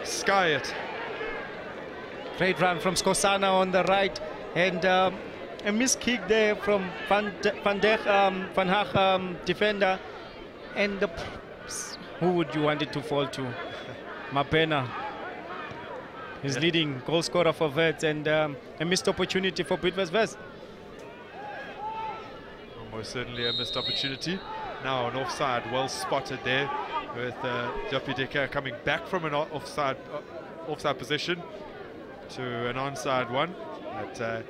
sky it. Great run from Skosana on the right, and a missed kick there from Van Haag defender. And who would you want it to fall to? Mabena. He's leading goal scorer for Wits, and a missed opportunity for Bidvest West. Almost certainly a missed opportunity. Now an offside, well spotted there, with Joppy Decker coming back from an offside position to an onside one. But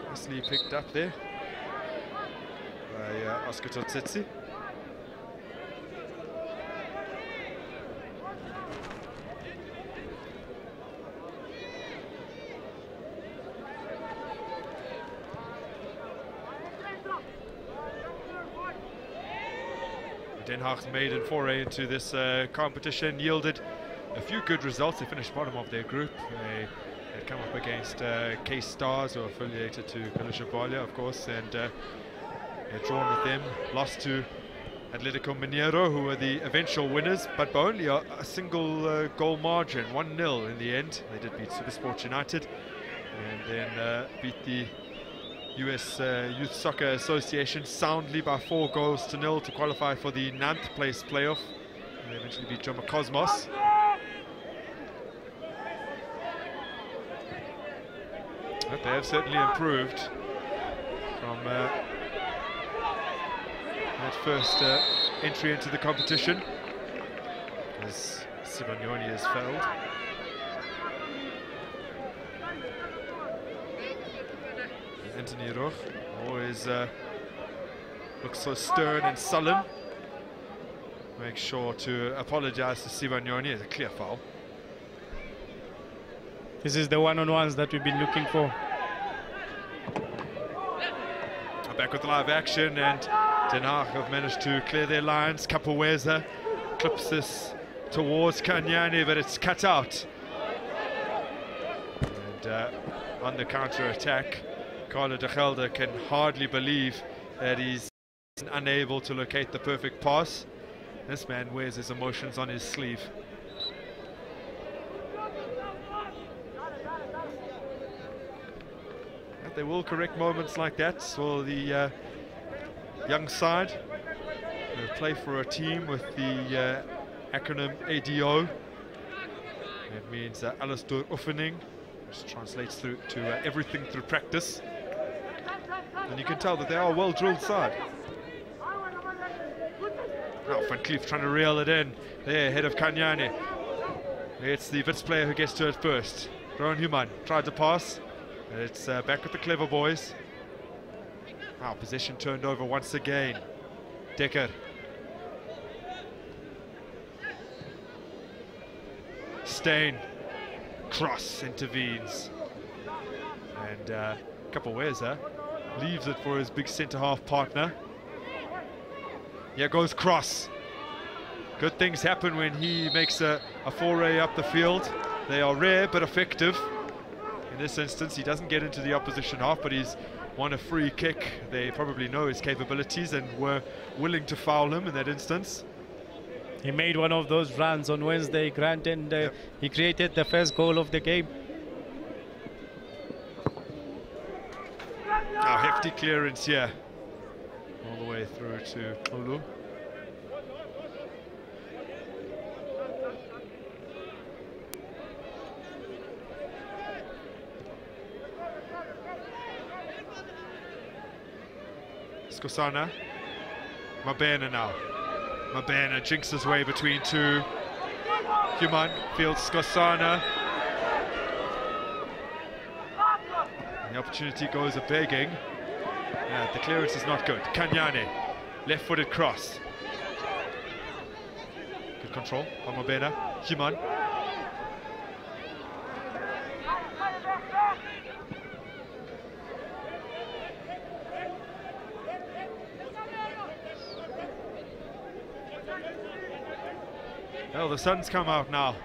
nicely picked up there by Oscar Totsitsi. Den Haag's maiden foray into this competition yielded a few good results. They finished bottom of their group. They had come up against K-Stars, who are affiliated to Kalusha, of course, and had drawn with them. Lost to Atletico Mineiro, who were the eventual winners, but by only a single goal margin, 1-0 in the end. They did beat Supersport United, and then beat the US Youth Soccer Association soundly by 4-0 to qualify for the 9th place playoff. They eventually beat Joma Cosmos. But they have certainly improved from that first entry into the competition, as Sibanyoni has failed. Anthony Roch always looks so stern and sullen. Make sure to apologize to Sibanyoni. It's a clear foul. This is the one-on-ones that we've been looking for. Back with live action, and Den Haag have managed to clear their lines. Kapaweza clips this towards Kanyane, but it's cut out. And on the counter-attack, Carlo de Gelder can hardly believe that he's unable to locate the perfect pass. This man wears his emotions on his sleeve. But they will correct moments like that for the young side. They play for a team with the acronym ADO. It means alles door oefening, which translates through to everything through practice. And you can tell that they are a well-drilled side. Now Van Cleef trying to reel it in there ahead of Kanyane. It's the Wits player who gets to it first. Rowan Human tried to pass. It's back with the clever boys. Now possession turned over once again. Decker. Steyn. Cross intervenes. And Kapaweza leaves it for his big centre-half partner. Here goes Cross. Good things happen when he makes a foray up the field. They are rare but effective. In this instance, he doesn't get into the opposition half, but he's won a free kick. They probably know his capabilities and were willing to foul him in that instance. He made one of those runs on Wednesday, Grant, and he created the first goal of the game. Now hefty clearance here, all the way through to Olu. Skosana, Mabena now. Mabena jinks his way between two. Human fields Skosana. The opportunity goes a begging. The clearance is not good. Kanyane, left-footed cross. Good control on Mabena. Human. Well, the sun's come out now.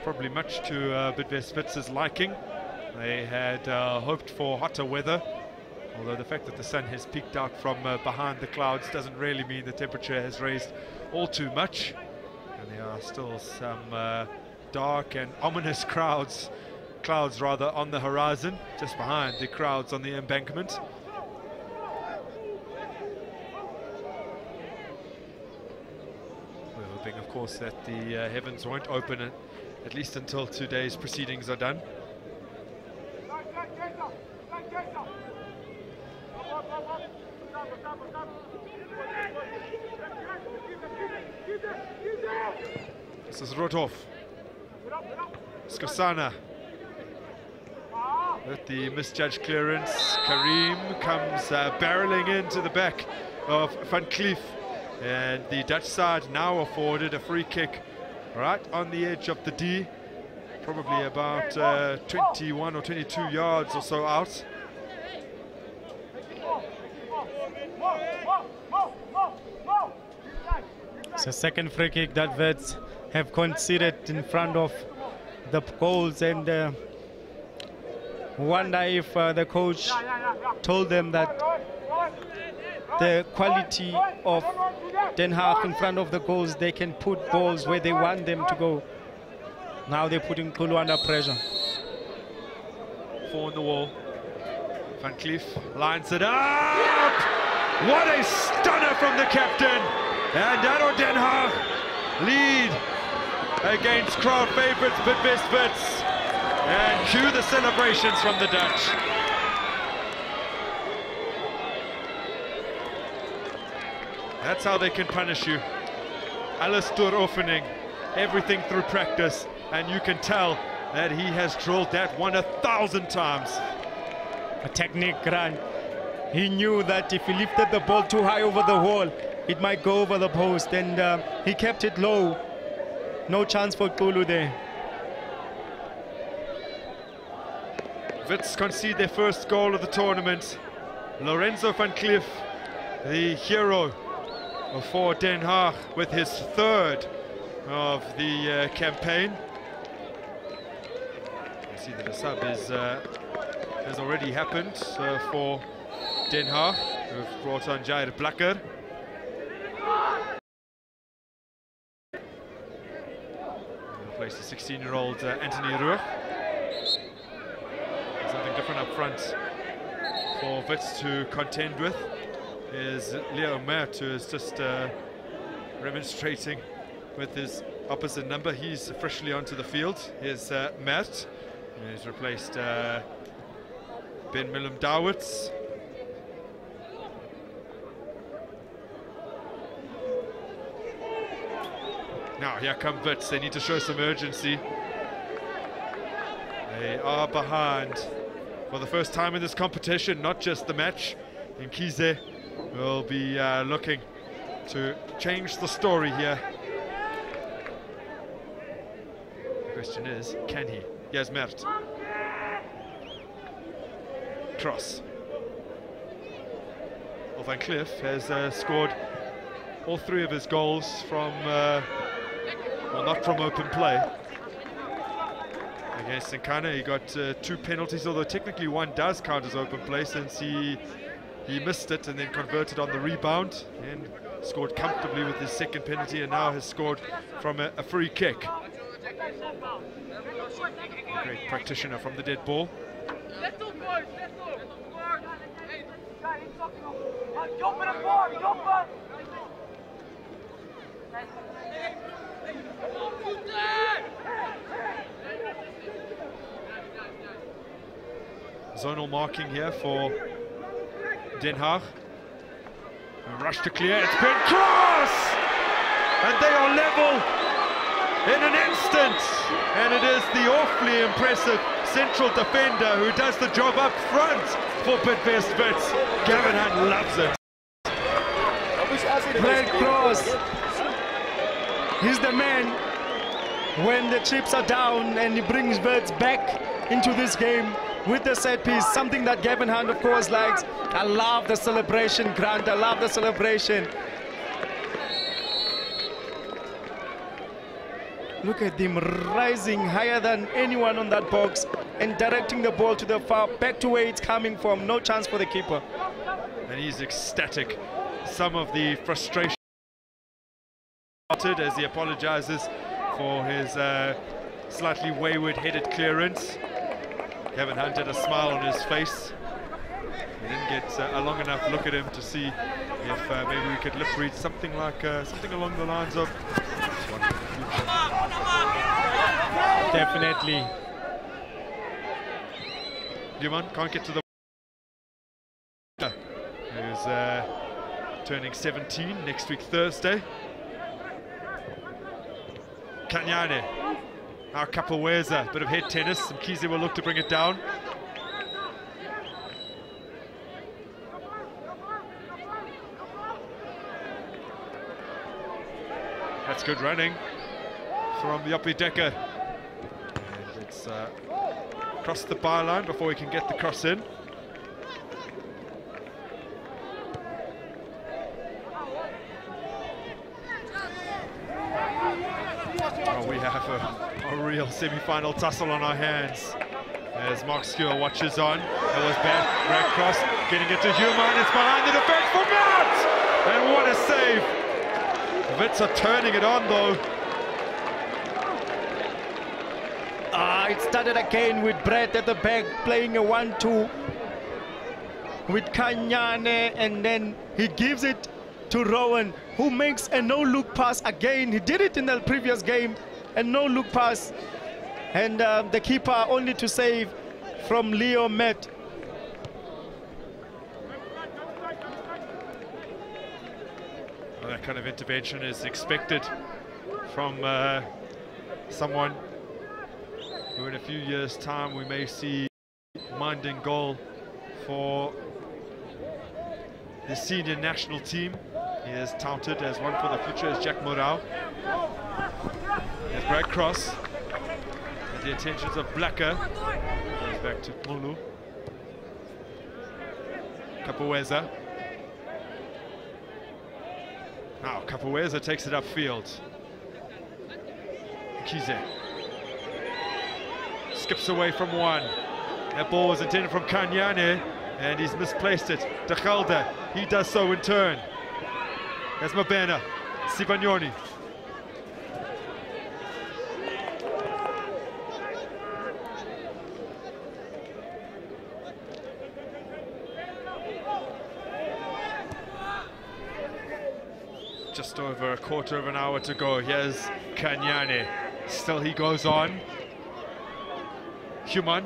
Probably much to Bidvest Wits' liking. They had hoped for hotter weather, although the fact that the sun has peeked out from behind the clouds doesn't really mean the temperature has raised all too much. And there are still some dark and ominous clouds on the horizon, just behind the crowds on the embankment. We're hoping, of course, that the heavens won't open at least until today's proceedings are done. This is Rodolf. Skosana with the misjudged clearance. Karim comes barreling into the back of Van Cleef, and the Dutch side now afforded a free kick right on the edge of the D, probably about 21 or 22 yards or so out. It's a second free kick that Wits have conceded in front of the goals, and wonder if the coach told them that the quality of Den Haag in front of the goals, they can put balls where they want them to go. Now they're putting Kulu under pressure. 4 on the wall. Van Cleef lines it up. What a stunner from the captain. And ADO Den Haag lead against crowd favourites Bidvest Wits. And cue the celebrations from the Dutch. That's how they can punish you. Alles door oefening, everything through practice, and you can tell that he has drilled that 1,000 times. A technique, Grant. He knew that if he lifted the ball too high over the wall, it might go over the post, and he kept it low. No chance for Kulu there. Wits concede their first goal of the tournament. Lorenzo Van Cleef, the hero for Den Haag, with his third of the campaign. You see that a sub has already happened for Den Haag, who've brought on Jair Blacker. Replace the 16-year-old Anthony Ruhr. Something different up front for Wits to contend with is Leo Mert, who is just remonstrating with his opposite number. He's freshly onto the field. Here's Mert. He's replaced Ben Willem Dawits. Now here come Wits. They need to show some urgency. They are behind for the first time in this competition, not just the match. And Kize will be looking to change the story here. The question is, can he? Yes, Mert. Cross. Well, Van Cleef has scored all 3 of his goals from, well, not from open play. Against Nkana, he got 2 penalties, although technically 1 does count as open play, since he missed it and then converted on the rebound and scored comfortably with his second penalty, and now has scored from a free kick. A great practitioner from the dead ball. Zonal marking here for Den Haag. A rush to clear, it's been cross! And they are level in an instant. And it is the awfully impressive central defender who does the job up front for Bidvest Wits. Gavin Hunt loves it. Great cross. He's the man when the chips are down, and he brings Wits back into this game with the set piece, something that Gavin Hunt, of course, likes. I love the celebration, Grant. I love the celebration. Look at him rising higher than anyone on that box and directing the ball to the far back to where it's coming from. No chance for the keeper. And he's ecstatic. Some of the frustration touted as he apologizes for his slightly wayward headed clearance. Kevin Hunt had a smile on his face. We didn't get a long enough look at him to see if maybe we could lip read something like something along the lines of Definitely. Newman can't get to the who's turning 17 next week Thursday. Kanyane. Now Kapaweza, bit of head tennis. Mkhize will look to bring it down. That's good running from Yopi Decker. And it's crossed the byline before we can get the cross in. Oh, we have a real semi-final tussle on our hands as Mark Skewer watches on. That was bad, right cross, getting it to Human. It's behind the defense for Matt! And what a save! Wits are turning it on though. It started again with Brett at the back playing a 1-2 with Kanyane, and then he gives it to Rowan, who makes a no-look pass again. He did it in the previous game, a no-look pass, and the keeper only to save from Leo Met. Well, that kind of intervention is expected from someone who in a few years' time we may see minding goal for the senior national team. He is touted as one for the future as Jack Morau. There's Brad Cross. And the intentions of Blacker. Goes back to Mulu. Kapaweza. Now Kapaweza takes it upfield. Mkhize. Skips away from one. That ball was intended from Kanyane, and he's misplaced it. De Gelder, he does so in turn. There's Mabena, Sivagnoni. Just over a quarter of an hour to go. Here's Kanyane. Still he goes on. Human.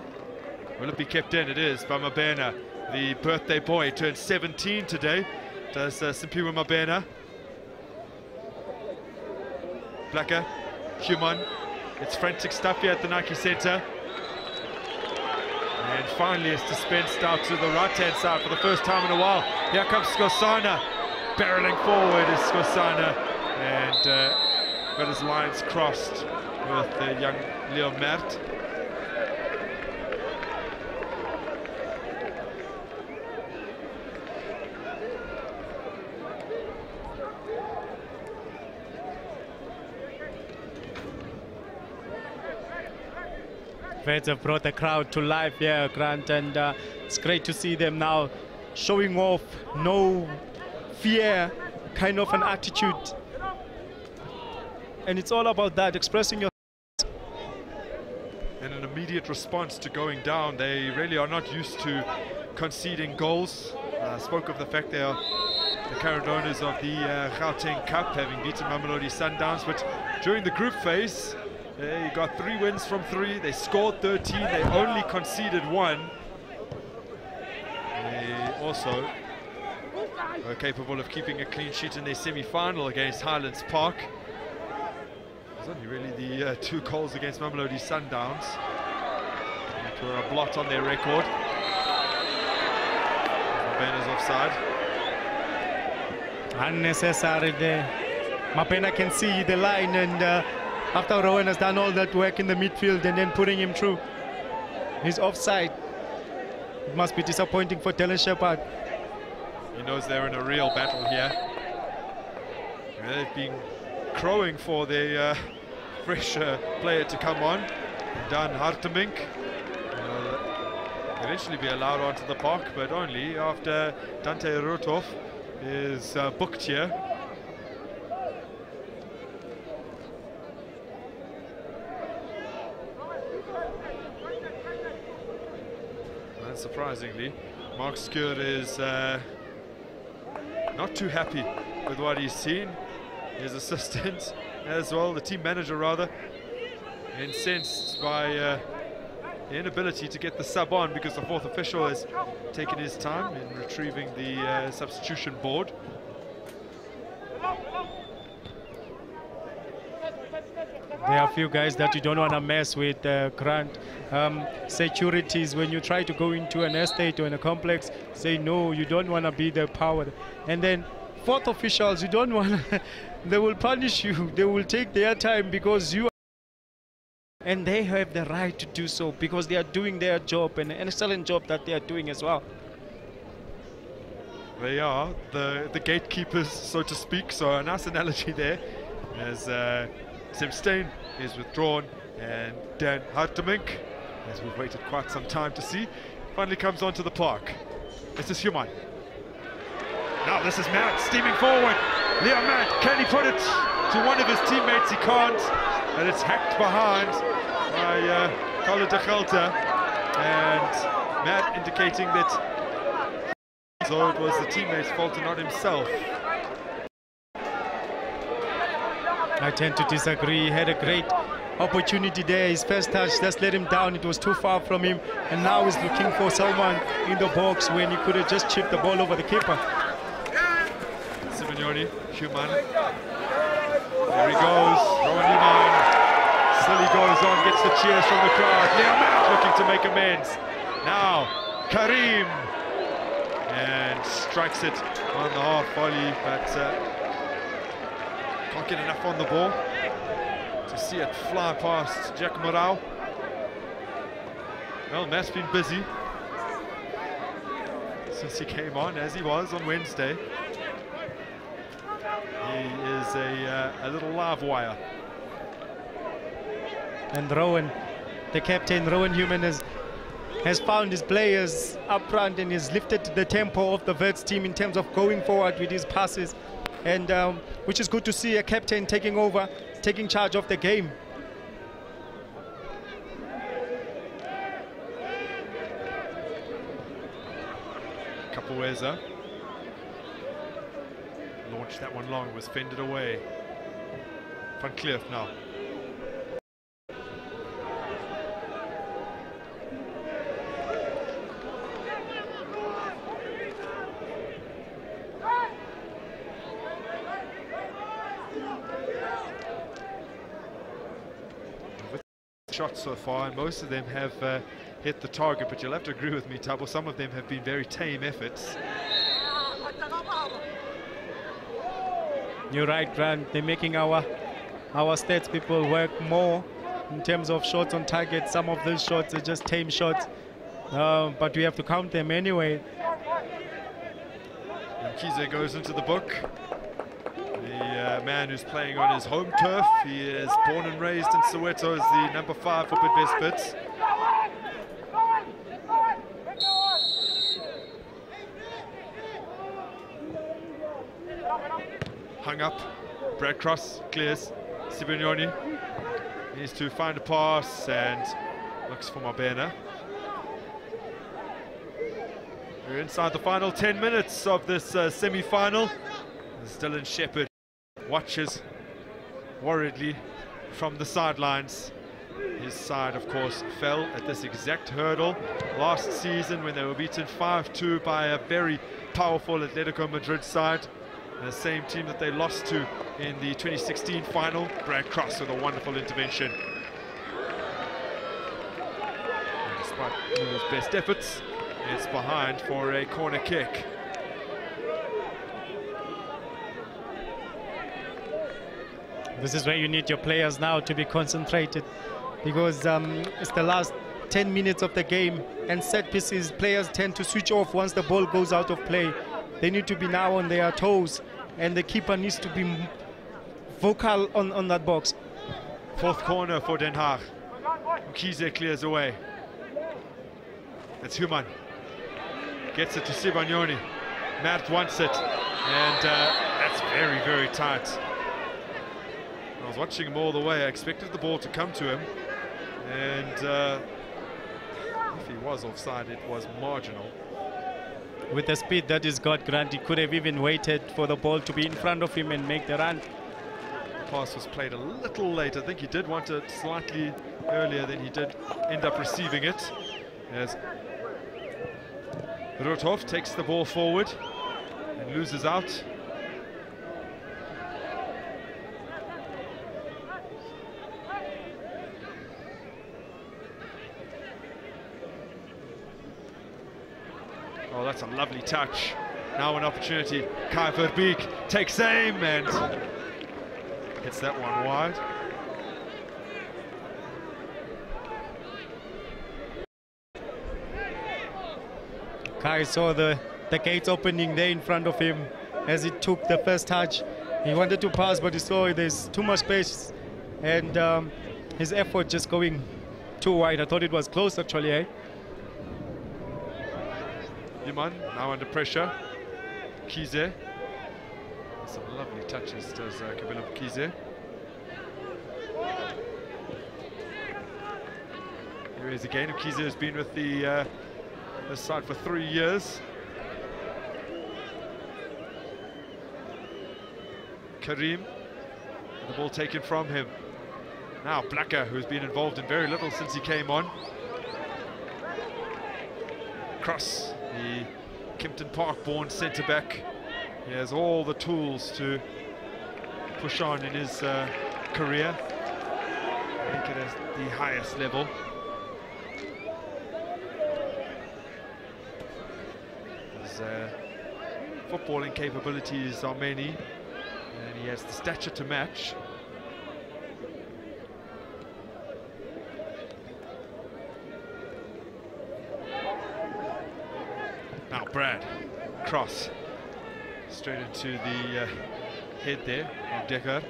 Will it be kept in? It is by Mabena, the birthday boy. Turned 17 today. Does Simpiwe Mabena. Blacker. Human. It's frantic stuff here at the Nike Centre. And finally it's dispensed out to the right-hand side for the first time in a while. Here comes Skosana. Barreling forward is Skosana. And got his lines crossed with the young Leo Mert. Vets have brought the crowd to life here, Grant, and it's great to see them now showing off no fear kind of an attitude. And it's all about that, expressing your... And an immediate response to going down. They really are not used to conceding goals. Spoke of the fact they are the current owners of the Gauteng Cup, having beaten Mamelodi Sundowns, but during the group phase, they got 3 wins from 3. They scored 13. They only conceded 1. They also were capable of keeping a clean sheet in their semi-final against Highlands Park. It was only really the 2 goals against Mamelodi Sundowns that were a blot on their record. Mabena's offside. Unnecessary there. Mapena can see the line, and after Rowan has done all that work in the midfield and then putting him through, he's offside. It must be disappointing for Dylan Shepard. He knows they're in a real battle here. They've been crowing for the fresh player to come on. Dan Hartemink will eventually be allowed onto the park, but only after Dante Rotov is booked here. surprisingly. Mark Skur is not too happy with what he's seen. His assistant as well, the team manager rather, incensed by the inability to get the sub on because the fourth official has taken his time in retrieving the substitution board. There are a few guys that you don't want to mess with, Grant. Securities, when you try to go into an estate or in a complex, say no, you don't want to be the power. And then fourth officials, you don't want to, they will punish you. They will take their time because you are, and they have the right to do so because they are doing their job, and an excellent job that they are doing as well. They are the gatekeepers, so to speak. So a nice analogy there, as Simstein is withdrawn, and Dan Hartemink, as we've waited quite some time to see, finally comes onto the park. This is Tshwane. Now this is Matt steaming forward. Leo Matt, can he put it to one of his teammates? He can't, and it's hacked behind by Carlo de Gelta, and Matt indicating that so it was the teammate's fault and not himself. I tend to disagree. He had a great opportunity there. His first touch just let him down. It was too far from him, and now he's looking for someone in the box when he could have just chipped the ball over the keeper. Simeone, Tshwane. There he goes, Rowan Human. Still he goes on, gets the cheers from the crowd. Leonard looking to make amends. Now, Karim. And strikes it on the half volley, but can't get enough on the ball to see it fly past Jack Morau. Well, Matt's been busy since he came on, as he was on Wednesday. He is a little live wire. And Rowan, the captain, Rowan Human, has found his players up front and has lifted the tempo of the Wits team in terms of going forward with his passes. And which is good to see a captain taking over, taking charge of the game. Capoeira launched that one long, was fended away. Van Cleef now. Shots so far, and most of them have hit the target, but you'll have to agree with me, Tabo, some of them have been very tame efforts. You're right, Grant. They're making our stats people work more in terms of shots on target. Some of those shots are just tame shots, but we have to count them anyway. And Kize goes into the book. The man who's playing on his home turf. He is born and raised in Soweto as the number 5 for Bidvest Wits. Hung up, Brad Cross clears, Simeone needs to find a pass and looks for Mabena. We're inside the final 10 minutes of this semi-final. Dylan Shepherd watches worriedly from the sidelines. His side, of course, fell at this exact hurdle last season when they were beaten 5-2 by a very powerful Atletico Madrid side. The same team that they lost to in the 2016 final. Brad Cross with a wonderful intervention. And despite his best efforts, it's behind for a corner kick. This is where you need your players now to be concentrated, because it's the last 10 minutes of the game, and set pieces, players tend to switch off once the ball goes out of play. They need to be now on their toes, and the keeper needs to be vocal on that box. Fourth corner for Den Haag. Kize clears away. It's Human. Gets it to Simeone. Matt wants it, and that's very, very tight. I was watching him all the way. I expected the ball to come to him, and if he was offside, it was marginal. With the speed that he's got, Grant, he could have even waited for the ball to be in front of him and make the run. The pass was played a little late. I think he did want it slightly earlier than he did end up receiving it. As Rothoff takes the ball forward and loses out. Oh, that's a lovely touch. Now an opportunity. Kai Verbeek takes aim and hits that one wide. Kai saw the gates opening there in front of him as he took the first touch. He wanted to pass, but he saw there's too much space, and his effort just going too wide. I thought it was close, actually, eh? Yuman now under pressure. Kize. Some lovely touches does Kabila Kize. Here he is again. Kize has been with the side for 3 years. Karim, the ball taken from him. Now Blacker, who's been involved in very little since he came on. Cross, the Kimpton Park-born centre-back. He has all the tools to push on in his career, make it at the highest level. His footballing capabilities are many, and he has the stature to match. Now Brad, cross, straight into the head there of Dekker.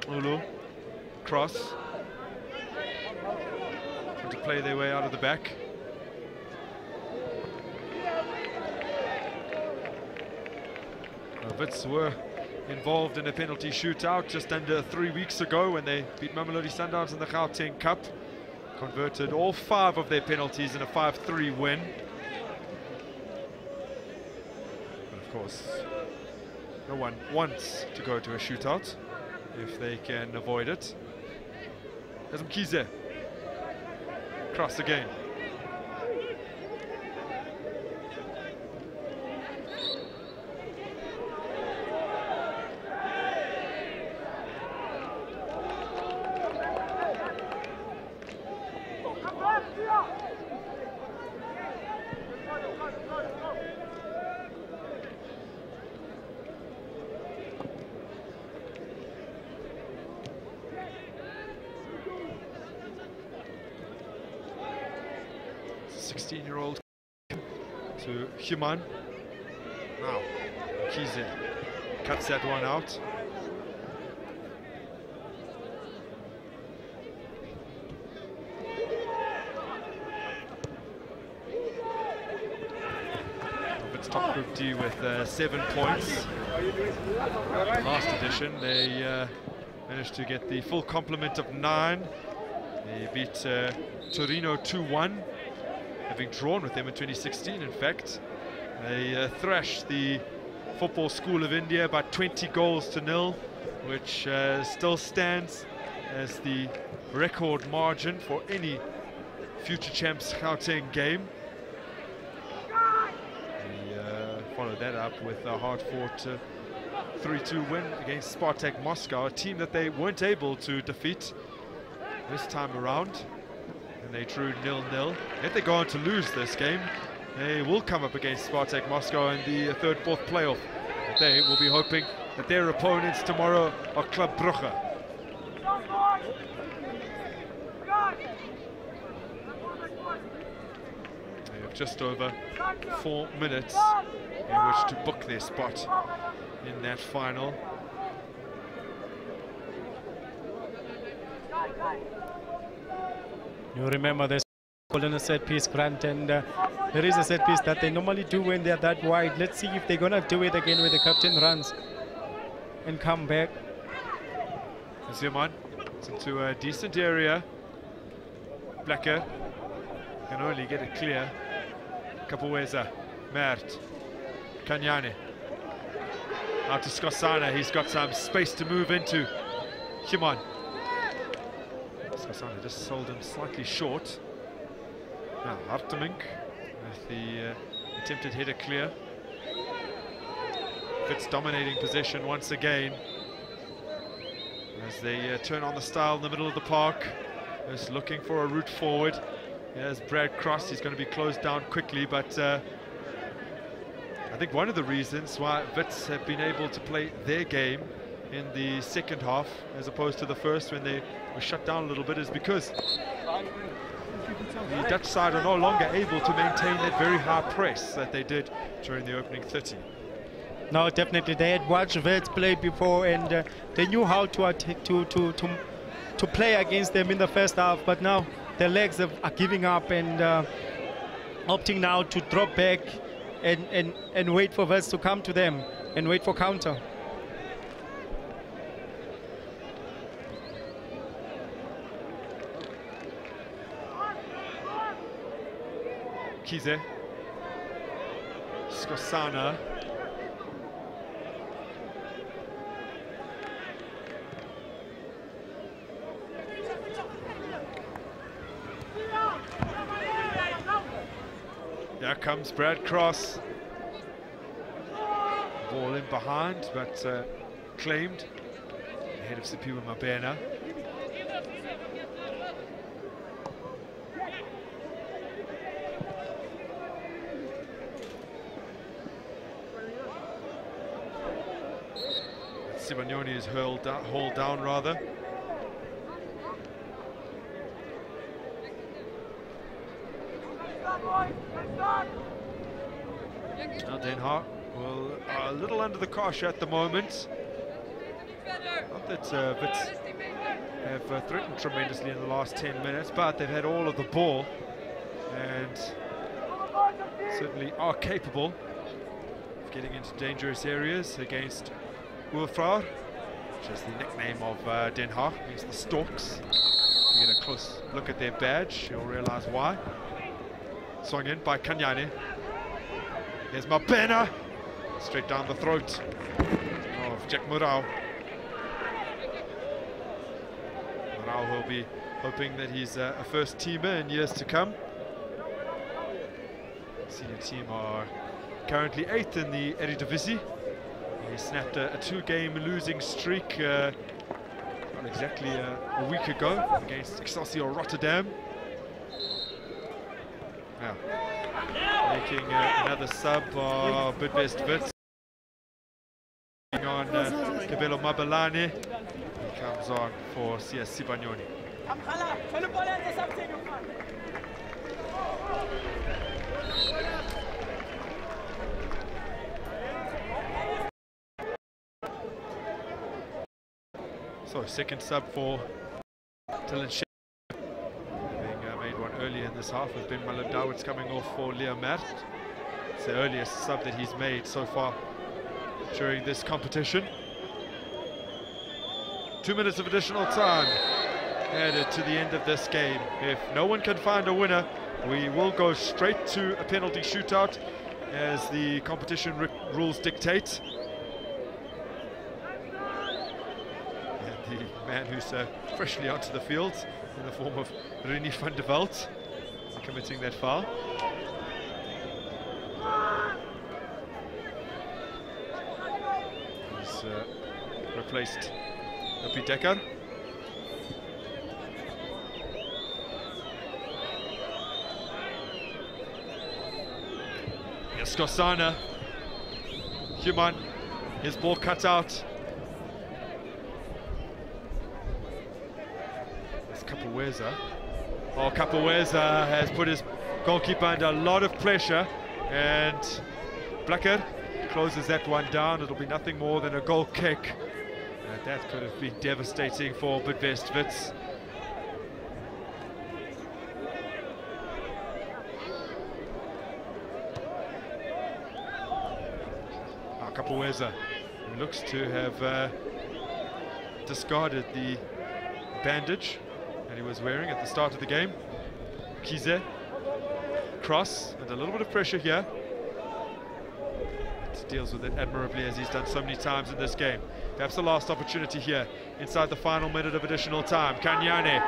Ulu, cross, trying to play their way out of the back. Wits were involved in a penalty shootout just under 3 weeks ago when they beat Mamelodi Sundowns in the Gauteng Cup. Converted all 5 of their penalties in a 5-3 win. But of course, no one wants to go to a shootout if they can avoid it. There's Mkize. Cross again. To Human. Now Kize cuts that one out. It's top group D with 7 points. Last edition they managed to get the full complement of 9. They beat Torino 2-1. Having drawn with them in 2016, in fact. They thrashed the Football School of India by 20 goals to 0, which still stands as the record margin for any future champs Gauteng game. They followed that up with a hard-fought 3-2 win against Spartak Moscow, a team that they weren't able to defeat this time around. And they drew 0-0. If they go on to lose this game, they will come up against Spartak Moscow in the 3rd, 4th playoff. But they will be hoping that their opponents tomorrow are Club Brugge. They have just over 4 minutes in which to book their spot in that final. You remember this in a set piece, Grant, and there is a set piece that they normally do when they're that wide. Let's see if they're gonna do it again when the captain runs and come back. Zeman, it's into a decent area. Blacker can only get it clear. Kapoweza, Mert, Kanyane. Out to Skosana, he's got some space to move into. Tshwane. Skosana just sold him slightly short. Now Hartemink with the attempted header clear. Wits dominating possession once again as they turn on the style in the middle of the park. Just looking for a route forward. Here's Brad Cross, he's going to be closed down quickly, but I think one of the reasons why Wits have been able to play their game in the second half as opposed to the first when they were shut down a little bit is because the Dutch side are no longer able to maintain that very high press that they did during the opening 30. No, definitely. They had watched Wits play before, and they knew how to play against them in the first half. But now their legs are giving up and opting now to drop back and wait for Wits to come to them and wait for counter. Kize, Skosana. There comes Brad Cross. Ball in behind, but claimed ahead of Sipiwe Mabena. Sibanyoni is hauled down rather. Now Den Haag will a little under the cosh at the moment. Not that Wits have threatened tremendously in the last 10 minutes, but they've had all of the ball and certainly are capable of getting into dangerous areas against Urfraar, which is the nickname of Den Haag, against the Storks. If you get a close look at their badge, you'll realize why. Swung in by Kanyane. There's Mabena, straight down the throat of Jack Murao. Murao will be hoping that he's a first teamer in years to come. The senior team are currently 8th in the Eredivisie. He snapped a 2-game losing streak not exactly a week ago against Excelsior Rotterdam. Now, making another sub of Bidvest Wits. On Kabelo Mabelane. He comes on for CS Sibanyoni. So second sub for Dylan Shep, having made one earlier in this half with Ben Maladowitz coming off for Leo Mert. It's the earliest sub that he's made so far during this competition. 2 minutes of additional time added to the end of this game. If no one can find a winner, we will go straight to a penalty shootout as the competition rules dictate. The man who's freshly onto the field in the form of Rini van der Walt committing that foul. He's replaced Opi Dekker. Here's Skosana. Tshwane, his ball cut out. Kapoweza. Oh, Kapoweza has put his goalkeeper under a lot of pressure, and Blacker closes that one down. It'll be nothing more than a goal kick. That could have been devastating for Bidvest Wits. Kapoweza, who looks to have discarded the bandage that he was wearing at the start of the game. Kize, cross, and a little bit of pressure here. Deals with it admirably, as he's done so many times in this game. Perhaps the last opportunity here inside the final minute of additional time. Kanyane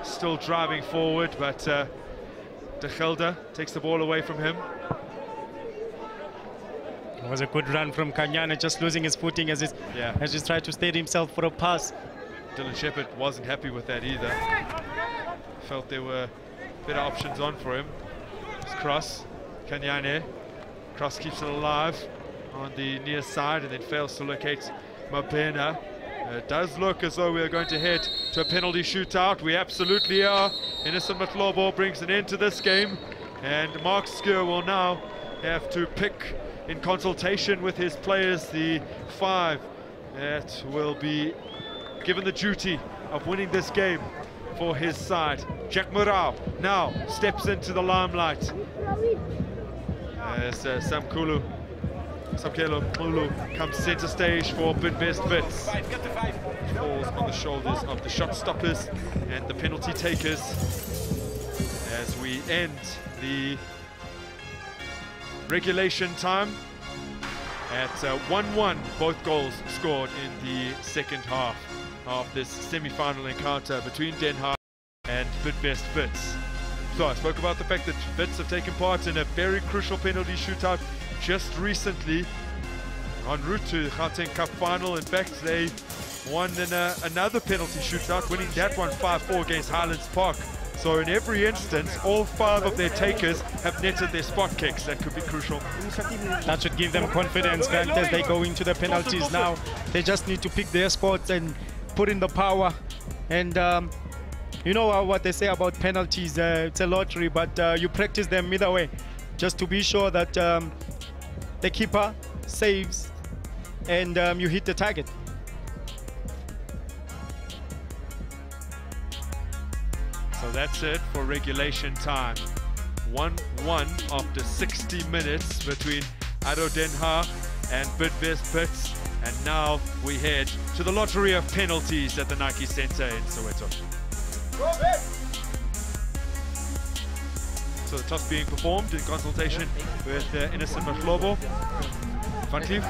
still driving forward, but De Gelder takes the ball away from him. It was a good run from Kanyane, just losing his footing as he's tried to steady himself for a pass. Dylan Shepherd wasn't happy with that either. Felt there were better options on for him. It's cross, Kanyane. Cross keeps it alive on the near side and then fails to locate Mabena. It does look as though we are going to head to a penalty shootout. We absolutely are. Innocent Matlobo brings an end to this game, and Mark Skur will now have to pick, in consultation with his players, the 5 that will be given the duty of winning this game for his side. Jack Murao now steps into the limelight as Samkelo Mulu comes center stage for Bidvest Wits. Falls on the shoulders of the shot stoppers and the penalty takers as we end the regulation time at 1-1. Both goals scored in the second half of this semi-final encounter between Den Haag and Bidvest Wits. So I spoke about the fact that Wits have taken part in a very crucial penalty shootout just recently en route to the Gauteng Cup final. In fact, they won in another penalty shootout, winning that one 5-4 against Highlands Park. So in every instance, all 5 of their takers have netted their spot kicks. That could be crucial. That should give them confidence, Grant, as they go into the penalties now. They just need to pick their spots and put in the power. And you know what they say about penalties, it's a lottery, but you practice them either way, just to be sure that the keeper saves and you hit the target. So that's it for regulation time. 1-1 after 60 minutes between ADO Den Haag and Bidvest Wits. And now we head to the lottery of penalties at the Nike Centre in Soweto. So the toss being performed in consultation with Innocent Mahlobo. Van Cleef,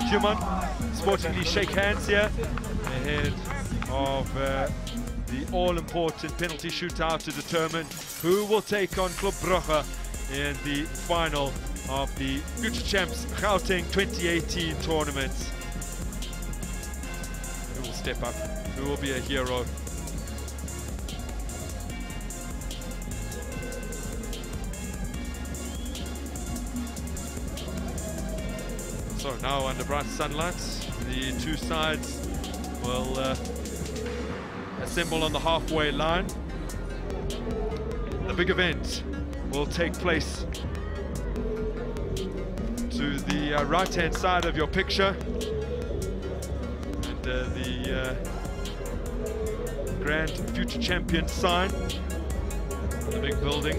Human, sportingly shake hands here ahead of the all-important penalty shootout to determine who will take on Club Brugge in the final of the Future Champs Gauteng 2018 tournament. Who will step up? Who will be a hero? So now under bright sunlight, the two sides will assemble on the halfway line. The big event will take place to the right-hand side of your picture, and the Grand Future Champion sign, the big building.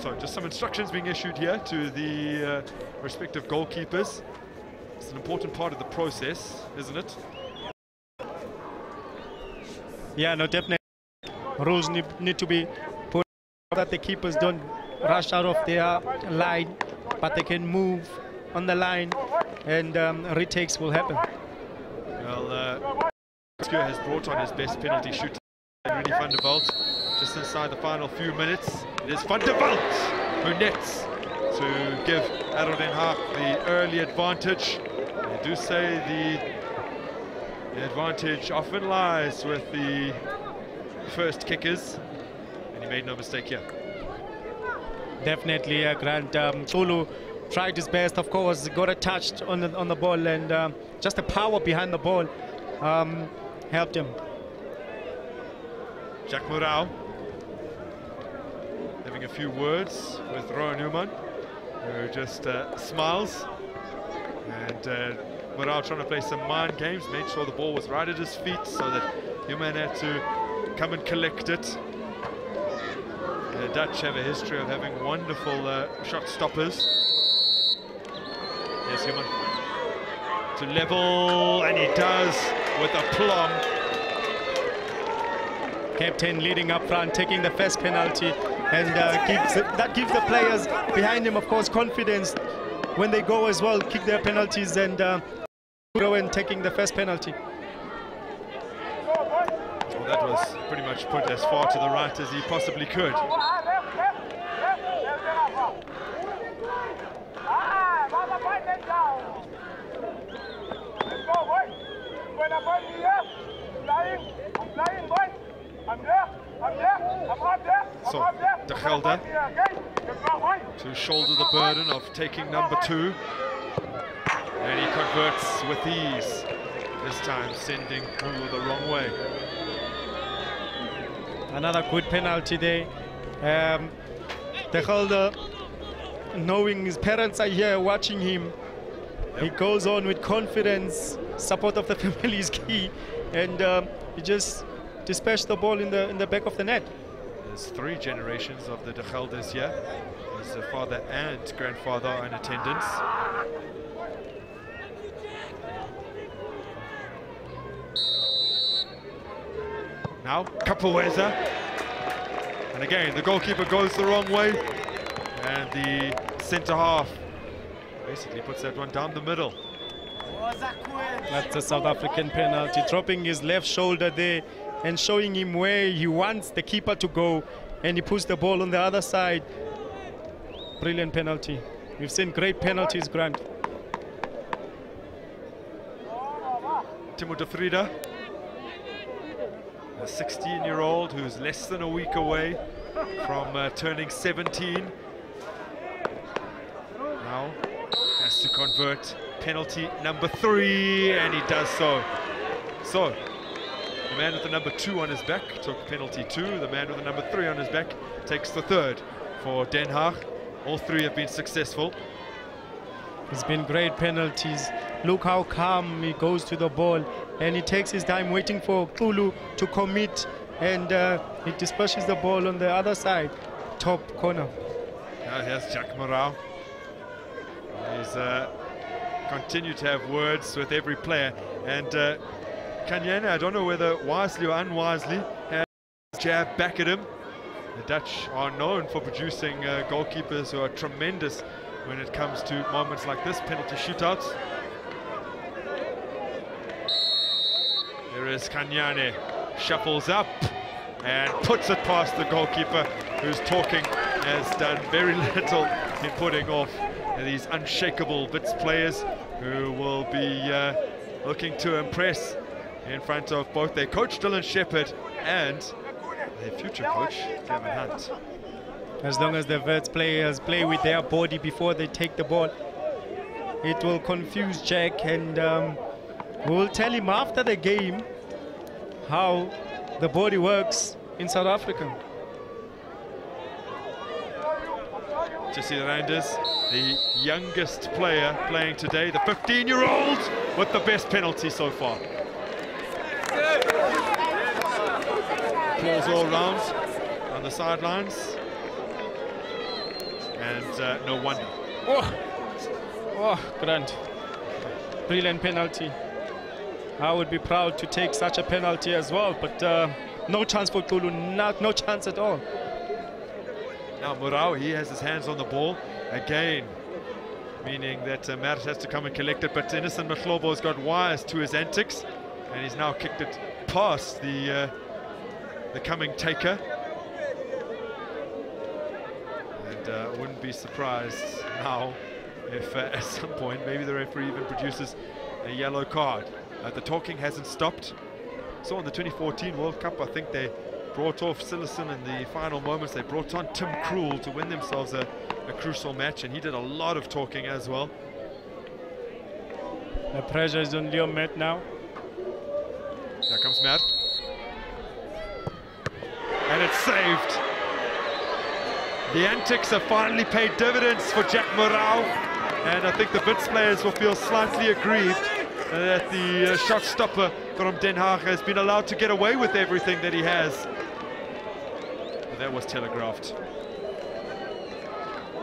So just some instructions being issued here to the respective goalkeepers. It's an important part of the process, isn't it? Yeah, no, definitely. Rules need to be put so that the keepers don't rush out of their line, but they can move on the line, and retakes will happen. Well, Skur has brought on his best penalty shooter, Rudy van der Walt, just inside the final few minutes. It is Van der Walt who nets to give ADO Den Haag the early advantage. They do say the advantage often lies with the first kickers, and he made no mistake here. Definitely, Grant. Zulu tried his best, of course, got a touch on the ball, and just the power behind the ball helped him. Jack Murao having a few words with Rowan Newman, who just smiles, and Murao trying to play some mind games, made sure the ball was right at his feet so that Newman had to come and collect it. The Dutch have a history of having wonderful shot stoppers. Yes, Newman. to level, and he does with aplomb. Captain leading up front, taking the first penalty, and that gives the players behind him, of course, confidence when they go as well, kick their penalties, and go and taking the first penalty. Well, that was pretty much put as far to the right as he possibly could. So, De Gelder to shoulder the burden of taking number 2, and he converts with ease, this time sending Hulu the wrong way. Another good penalty there. De Gelder, knowing his parents are here watching him, he goes on with confidence. Support of the family is key, and he just dispatched the ball in the back of the net. There's 3 generations of the De Gelders here. His father and grandfather are in attendance. Now, Kapaweza. And again, the goalkeeper goes the wrong way. And the centre half basically puts that one down the middle. That's a South African penalty, dropping his left shoulder there and showing him where he wants the keeper to go, and he puts the ball on the other side. Brilliant penalty. We've seen great penalties, Grant. Timo de Vrede, a 16-year-old who's less than a week away from turning 17. Now has to convert penalty number 3, and he does so. So, the man with the number 2 on his back took penalty 2. The man with the number 3 on his back takes the 3rd for Den Haag. All 3 have been successful. It's been great penalties. Look how calm he goes to the ball, and he takes his time waiting for Kulu to commit, and he dispatches the ball on the other side, top corner. Now here's Jack Morau. He's continued to have words with every player, and Kanyane, I don't know whether wisely or unwisely, has a jab back at him. The Dutch are known for producing goalkeepers who are tremendous when it comes to moments like this, penalty shootouts. There is Kanyane, shuffles up and puts it past the goalkeeper, who's talking, has done very little in putting off these unshakable Wits players who will be looking to impress in front of both their coach Dylan Shepherd and their future coach Gavin Hunt. As long as the Wits players play with their body before they take the ball, it will confuse Jack, and we'll tell him after the game how the body works in South Africa. Jesse Reinders, the youngest player playing today, the 15-year-old with the best penalty so far. Applause all round on the sidelines, and no wonder. Oh, Grant, brilliant penalty. I would be proud to take such a penalty as well, but no chance for Kulu, no chance at all. Now Morau, he has his hands on the ball again, meaning that Mert has to come and collect it, but Innocent Mahlobo has got wise to his antics, and he's now kicked it past the coming taker. And I wouldn't be surprised now if at some point maybe the referee even produces a yellow card. The talking hasn't stopped. So in the 2014 World Cup, I think they brought off Sillison in the final moments. They brought on Tim Krul to win themselves a crucial match, and he did a lot of talking as well. The pressure is on Leo Met now. There comes Mert. And it's saved. The antics have finally paid dividends for Jack Morau, and I think the Wits players will feel slightly aggrieved that the shot stopper from Den Haag has been allowed to get away with everything that he has. But that was telegraphed.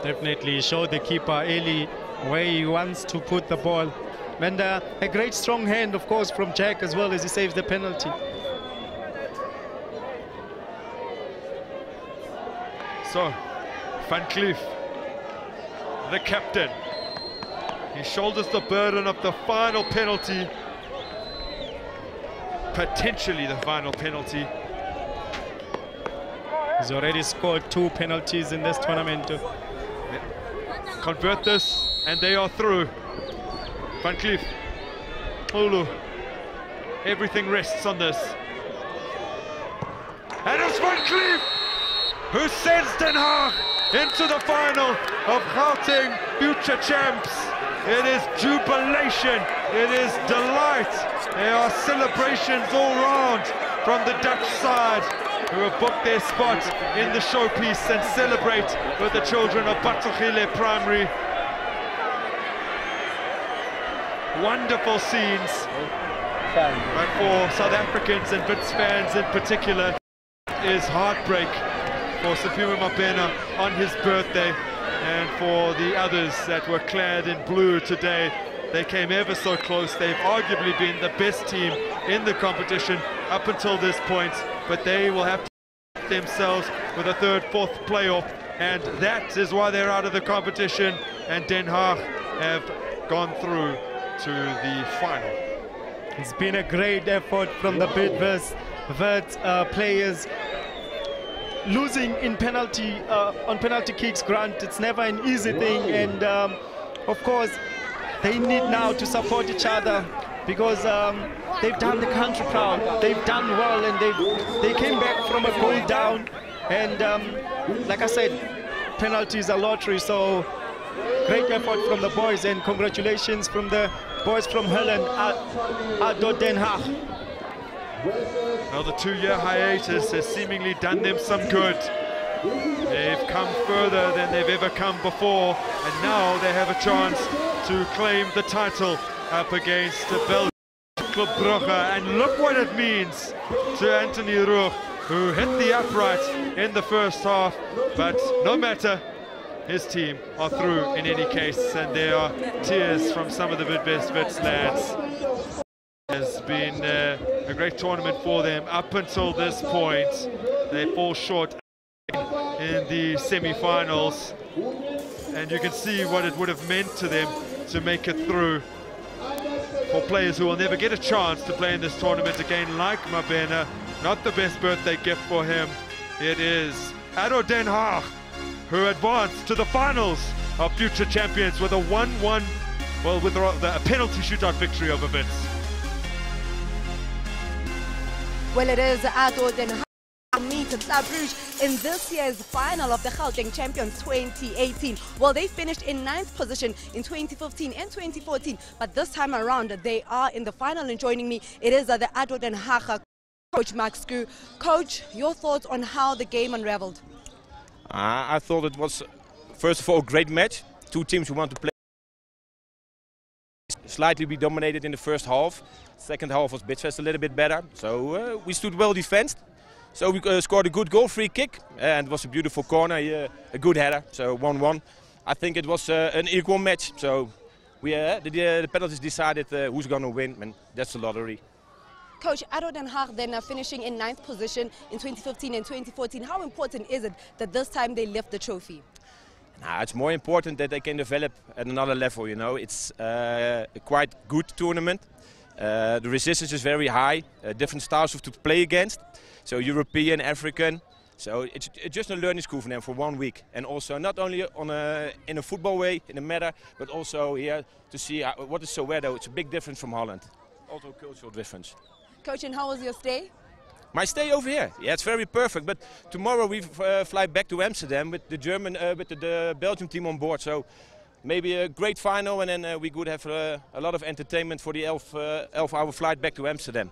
Definitely showed the keeper early where he wants to put the ball. And a great strong hand, of course, from Jack as well as he saves the penalty. So, Van Cleef, the captain, he shoulders the burden of the final penalty, potentially the final penalty. He's already scored 2 penalties in this tournament. Convert this and they are through. Van Cleef, Ulu, everything rests on this. And it's Van Cleef who sends Den Haag into the final of Gauteng future champs. It is jubilation, it is delight. There are celebrations all round from the Dutch side, who have booked their spot in the showpiece and celebrate with the children of Batugile Primary. Wonderful scenes, but for South Africans and Wits fans in particular, is heartbreak for Siphiwe Mabena on his birthday, and for the others that were clad in blue today. They came ever so close. They've arguably been the best team in the competition up until this point, but they will have to themselves with a third, fourth playoff, and that is why they're out of the competition, and Den Haag have gone through to the final. It's been a great effort from the Bidvest players. Losing in penalty on penalty kicks, Grant, it's never an easy thing, and of course they need now to support each other, because they've done the country proud, they've done well, and they came back from a goal down, and like I said, penalties are lottery, so great effort from the boys, and congratulations from the boys from Holland at Den Haag. Well, the 2-year hiatus has seemingly done them some good. They've come further than they've ever come before, and now they have a chance to claim the title up against Belgium Club Brugge. And look what it means to Anthony Roeg, who hit the upright in the first half, but no matter, his team are through in any case, and there are tears from some of the Bidvest lads. Has been a great tournament for them up until this point. They fall short in the semi-finals, and you can see what it would have meant to them to make it through. For players who will never get a chance to play in this tournament again, like Mabena, not the best birthday gift for him. It is ADO Den Haag who advanced to the finals of future champions with a 1-1, well, with a penalty shootout victory over Wits. Well, it is ADO Den Haag meet Club Brugge in this year's final of the Gauteng Champions 2018. Well, they finished in 9th position in 2015 and 2014, but this time around they are in the final, and joining me, it is the ADO Den Haag coach Max Screw. Coach, your thoughts on how the game unraveled? I thought it was, first of all, a great match. Two teams who want to play. Slightly we dominated in the first half. Second half was Bidvest a little bit better. So we stood well defensed. So we scored a good goal, free kick. And it was a beautiful corner, a good header. So 1-1. I think it was an equal match. So the penalties decided who's going to win. And that's the lottery. Coach, ADO Den Haag then finishing in 9th position in 2015 and 2014. How important is it that this time they lift the trophy? It's more important that they can develop at another level, you know. It's a quite good tournament. The resistance is very high, different styles to play against. So European, African. So it's just a learning school for them for 1 week. And also not only in a football way, in a matter, but also here to see what is Soweto. It's a big difference from Holland. Also a cultural difference. Coach, and how was your stay? My stay over here, yeah, it's very perfect. But tomorrow we fly back to Amsterdam with the the Belgium team on board. So maybe a great final, and then we could have a lot of entertainment for the 11-hour flight back to Amsterdam.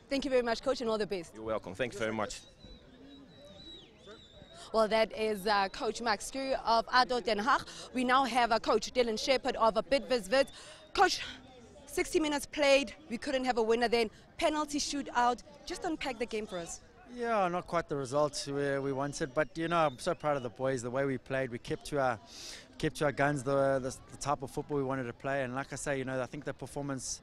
Thank you very much, Coach, and all the best. You're welcome. Thanks very much. Well, that is Coach Max Screw of ADO Den Haag. We now have Coach Dylan Shepherd of Bidvest. Coach, 60 minutes played, we couldn't have a winner then. Penalty shootout. Just unpack the game for us. Yeah, not quite the results we wanted, but you know, I'm so proud of the boys. The way we played, we kept to our guns, the type of football we wanted to play. And like I say, you know, I think the performance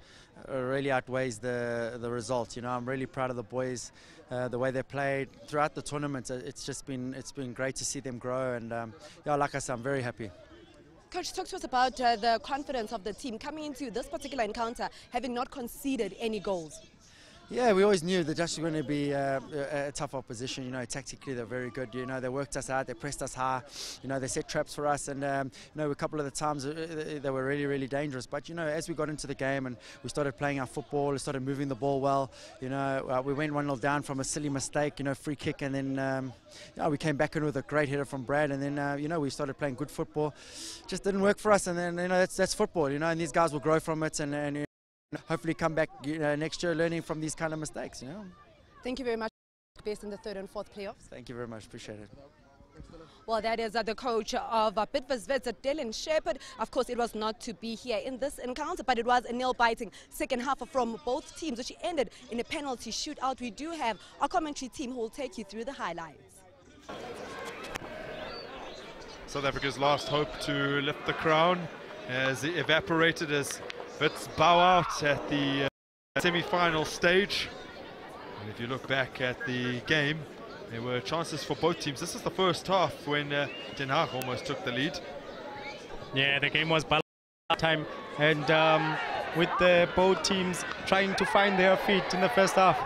really outweighs the result. You know, I'm really proud of the boys, the way they played throughout the tournament. It's been great to see them grow, and yeah, like I said, I'm very happy. Coach, talk to us about the confidence of the team coming into this particular encounter, having not conceded any goals. Yeah, we always knew that Dutch were going to be a tough opposition. You know, tactically they're very good. You know, they worked us out, they pressed us high. You know, they set traps for us, and you know, a couple of the times they were really, really dangerous. But you know, as we got into the game and we started playing our football, we started moving the ball well. You know, we went 1-0 down from a silly mistake. You know, free kick, and then yeah, we came back in with a great header from Brad, and then you know, we started playing good football. Just didn't work for us, and then you know, that's football. You know, and these guys will grow from it, and hopefully come back next year learning from these kind of mistakes, you know. Thank you very much. Based in the third and fourth playoffs. Thank you very much. Appreciate it. Well, that is the coach of Bidvest Wits, Dylan Shepherd. Of course, it was not to be here in this encounter, but it was a nail-biting second half from both teams, which ended in a penalty shootout. We do have our commentary team who will take you through the highlights. South Africa's last hope to lift the crown has evaporated as Wits bow out at the semi-final stage. And if you look back at the game, there were chances for both teams. This is the first half when Den Haag almost took the lead. Yeah, the game was balanced time, and with both teams trying to find their feet in the first half.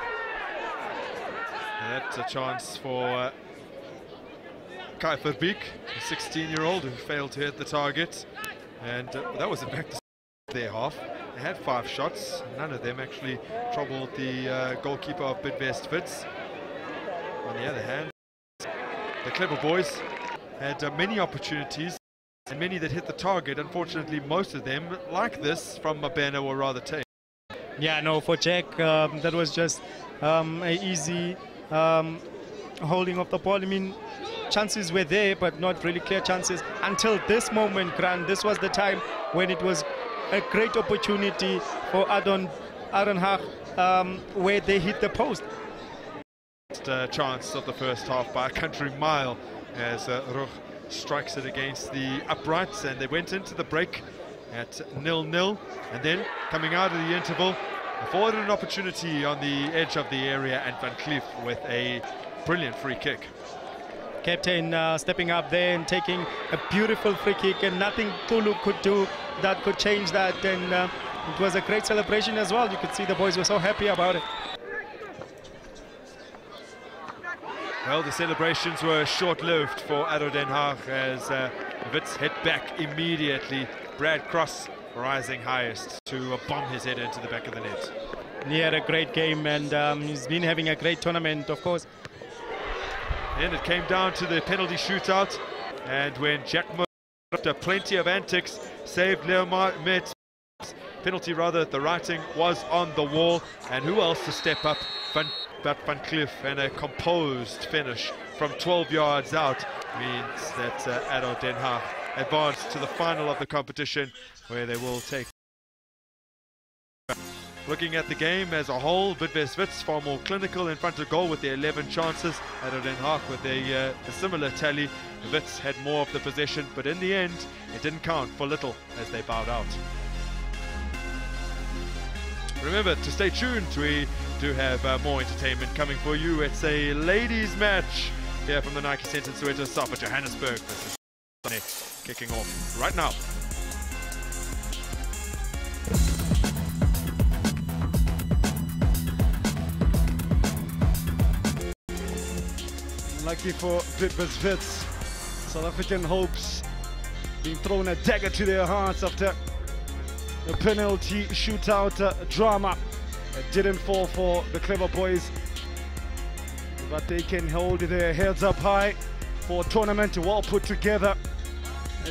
And that's a chance for Kai Verbeek, a 16-year-old who failed to hit the target. And that was in fact their half. They had 5 shots. None of them actually troubled the goalkeeper of Bidvest Wits. On the other hand, the clever boys had many opportunities and many that hit the target. Unfortunately, most of them, like this from Mabena, were rather tame. Yeah, no, for Jack, that was just an easy holding of the ball. I mean, chances were there, but not really clear chances until this moment, Grant. This was the time when it was a great opportunity for Adon Haag, where they hit the post. Chance of the first half by a country mile as Rugh strikes it against the uprights, and they went into the break at 0-0, and then coming out of the interval, afforded an opportunity on the edge of the area, and Van Cleef with a brilliant free kick. Captain stepping up there and taking a beautiful free kick, and nothing Tulu could do that could change that, and it was a great celebration as well. You could see the boys were so happy about it. Well, the celebrations were short-lived for ADO Den Haag as Wits hit back immediately. Brad Cross rising highest to bomb his head into the back of the net. He had a great game, and he's been having a great tournament, of course. Then it came down to the penalty shootout, and when Jack Mo, after plenty of antics, saved Leo Met's penalty, the writing was on the wall, and who else to step up but Van Cleef, and a composed finish from 12 yards out means that ADO Den Haag advanced to the final of the competition, where they will take. Looking at the game as a whole, Bidvest Wits far more clinical in front of goal with their 11 chances. ADO Den Haag with a similar tally. Wits had more of the possession, but in the end, it didn't count for little as they bowed out. Remember to stay tuned. We do have more entertainment coming for you. It's a ladies' match here from the Nike Centre in Soweto, SAFA Johannesburg. This is kicking off right now. Lucky for Bidvest Wits, South African hopes being thrown a dagger to their hearts after the penalty shootout drama. It didn't fall for the clever boys, but they can hold their heads up high for a tournament well put together.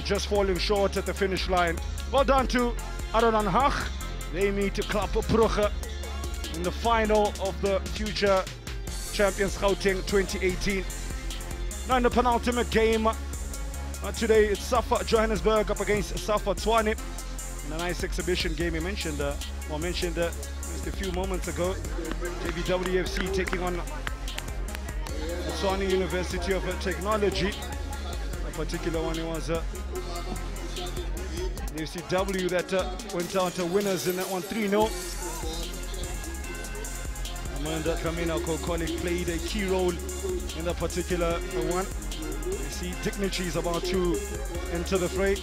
Just falling short at the finish line. Well done to ADO Den Haag. They meet Club Brugge in the final of the future champions Gauteng 2018. Now in the penultimate game today, it's SAFA Johannesburg up against SAFA Tshwane. In a nice exhibition game, mentioned just a few moments ago. JVWFC taking on Tshwane University of Technology. A particular one, it was UCW that went out to winners in that one 3-0. Amanda Kamina, colleague, played a key role in that particular one. You see Dignity is about to enter the fray.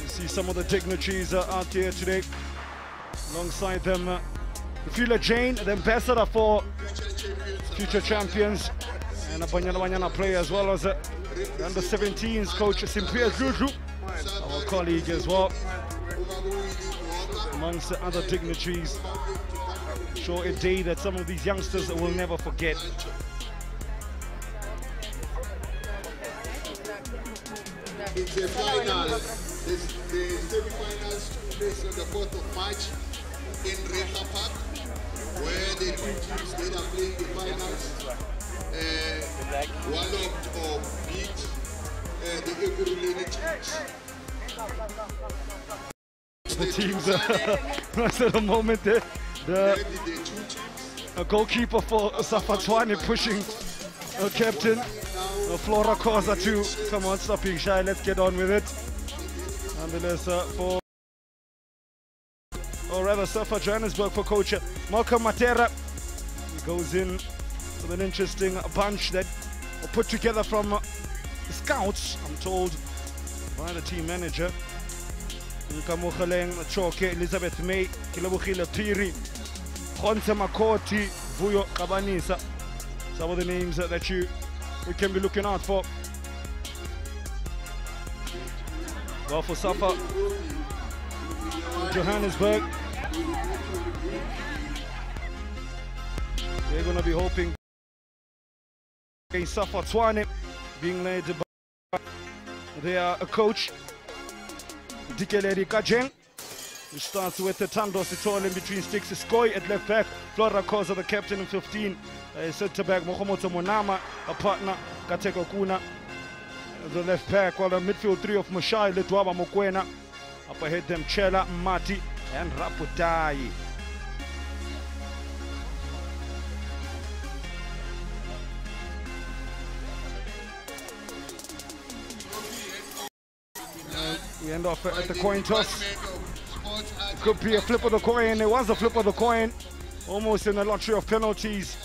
You see some of the dignitaries out there today. Alongside them, Rufila Jane, the ambassador for future champions, and a Banyana player, as well as the under-17s coach Simpia Juju, our colleague as well, amongst the other dignitaries. Show a day that some of these youngsters will never forget. In the final, the semi-finals took place on the 4th of March in Reha Park, where the two teams that are playing the finals, walloped or beat the Ekurhuleni teams. The teams, that's at the moment there. The goalkeeper for SAFA Tshwane pushing a captain, Flora Koza, to come on, stop being shy, let's get on with it. Nonetheless, or rather SAFA Johannesburg for coach Malcolm Matera. He goes in with an interesting bunch that were put together from scouts, I'm told, by the team manager. Nkamukhaleng, Choke, Elizabeth May, Kilabukhila Piri, Khonse Makoti, Vuyo Kabanisa. Some of the names that we can be looking out for. Well, for SAFA Johannesburg, they're going to be hoping against SAFA Tshwane, being led by their coach Dikeleri Gauteng, which starts with the Tando Sitole in between sticks. Skoy at left back, Flora Koza, the captain in 15, centre back Mokomoto Monama, a partner Kateko Kuna, the left back, while the midfield three of Mashai, Letwaba Mokwena, up ahead them Chela, Mati and Rapudai. We end off at the coin toss. It could be a flip of the coin. It was a flip of the coin, almost in a lottery of penalties.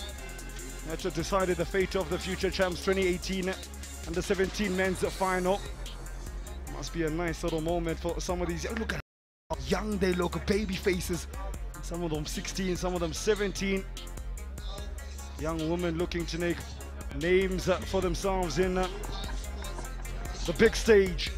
That's what decided the fate of the future champs 2018 and the 17 men's final. Must be a nice little moment for some of these. Look at how young they look, baby faces. Some of them 16, some of them 17. Young women looking to make names for themselves in the big stage.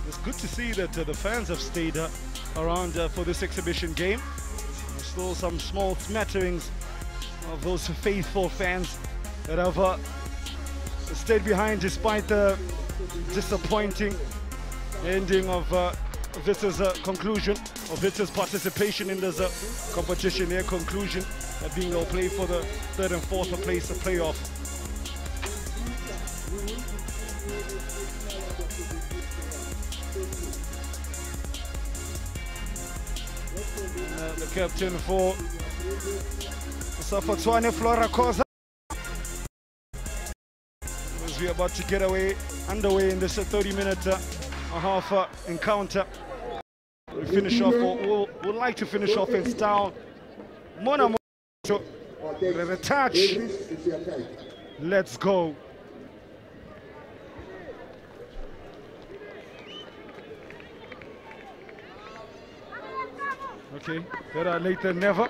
It's good to see that the fans have stayed around for this exhibition game. There's still some small smatterings of those faithful fans that have stayed behind despite the disappointing ending of Vista's conclusion, or Vista's participation in this competition. Their conclusion being they'll play for the 3rd and 4th place playoff. The captain for SAFA Tshwane, Flora Koza, as we're about to get underway in this 30-minute half encounter. We finish off, or we'll like to finish off in style. Mona the touch. Let's go. Okay, better late than never.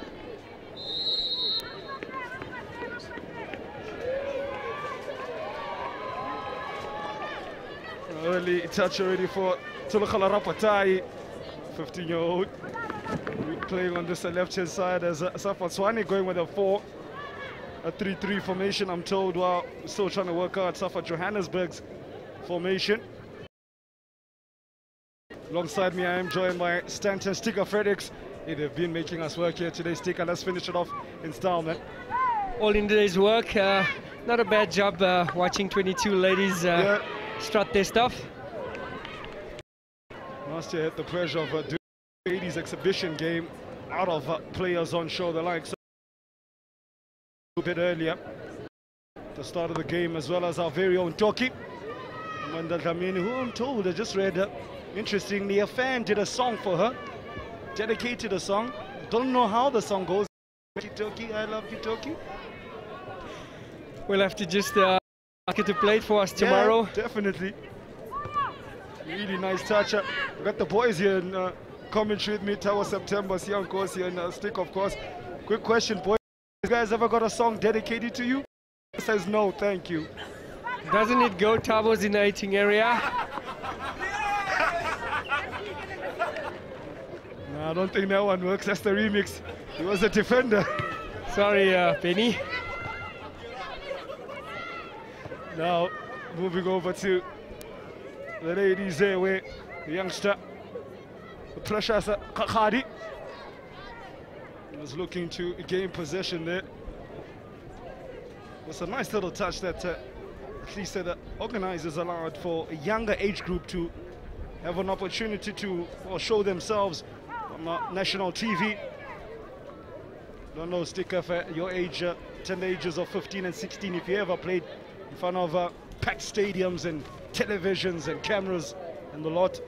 Early touch already for Tulukhala Rapatai, 15-year-old. Playing on this left-hand side as SAFA Tshwane going with a 3-3 formation, I'm told, while still trying to work out SAFA Johannesburg's formation. Alongside me, I am joined by Stanton Sticker Fredericks. They've been making us work here today, Sticker. Let's finish it off in style, man. All in today's work. Not a bad job watching 22 ladies strut their stuff. Last year, had the pleasure of doing the ladies exhibition game out of players on show, the likes a bit earlier. The start of the game, as well as our very own Toki, Amanda Dlamini, who I'm told, I just read, interestingly, a fan did a song for her, dedicated a song. Don't know how the song goes. Toki, I love you, Toki. We'll have to just ask it to play it for us tomorrow. Yeah, definitely. Really nice touch. We got the boys here in commentary with me, Tower September, here, of course, here in Stick, of course. Quick question, boys. You guys ever got a song dedicated to you? It says no, thank you. Doesn't it go Tabo's in the 18 area? No, I don't think that one works. That's the remix. He was a defender. Sorry, Penny. Now, moving over to the ladies there, where the youngster, the precious Kakadi, was looking to gain possession there. It's a nice little touch that at least the organizers allowed for a younger age group to have an opportunity to show themselves on national TV. Don't know, Sticker, for your age, tender ages of 15 and 16, if you ever played in front of packed stadiums and televisions and cameras and the lot.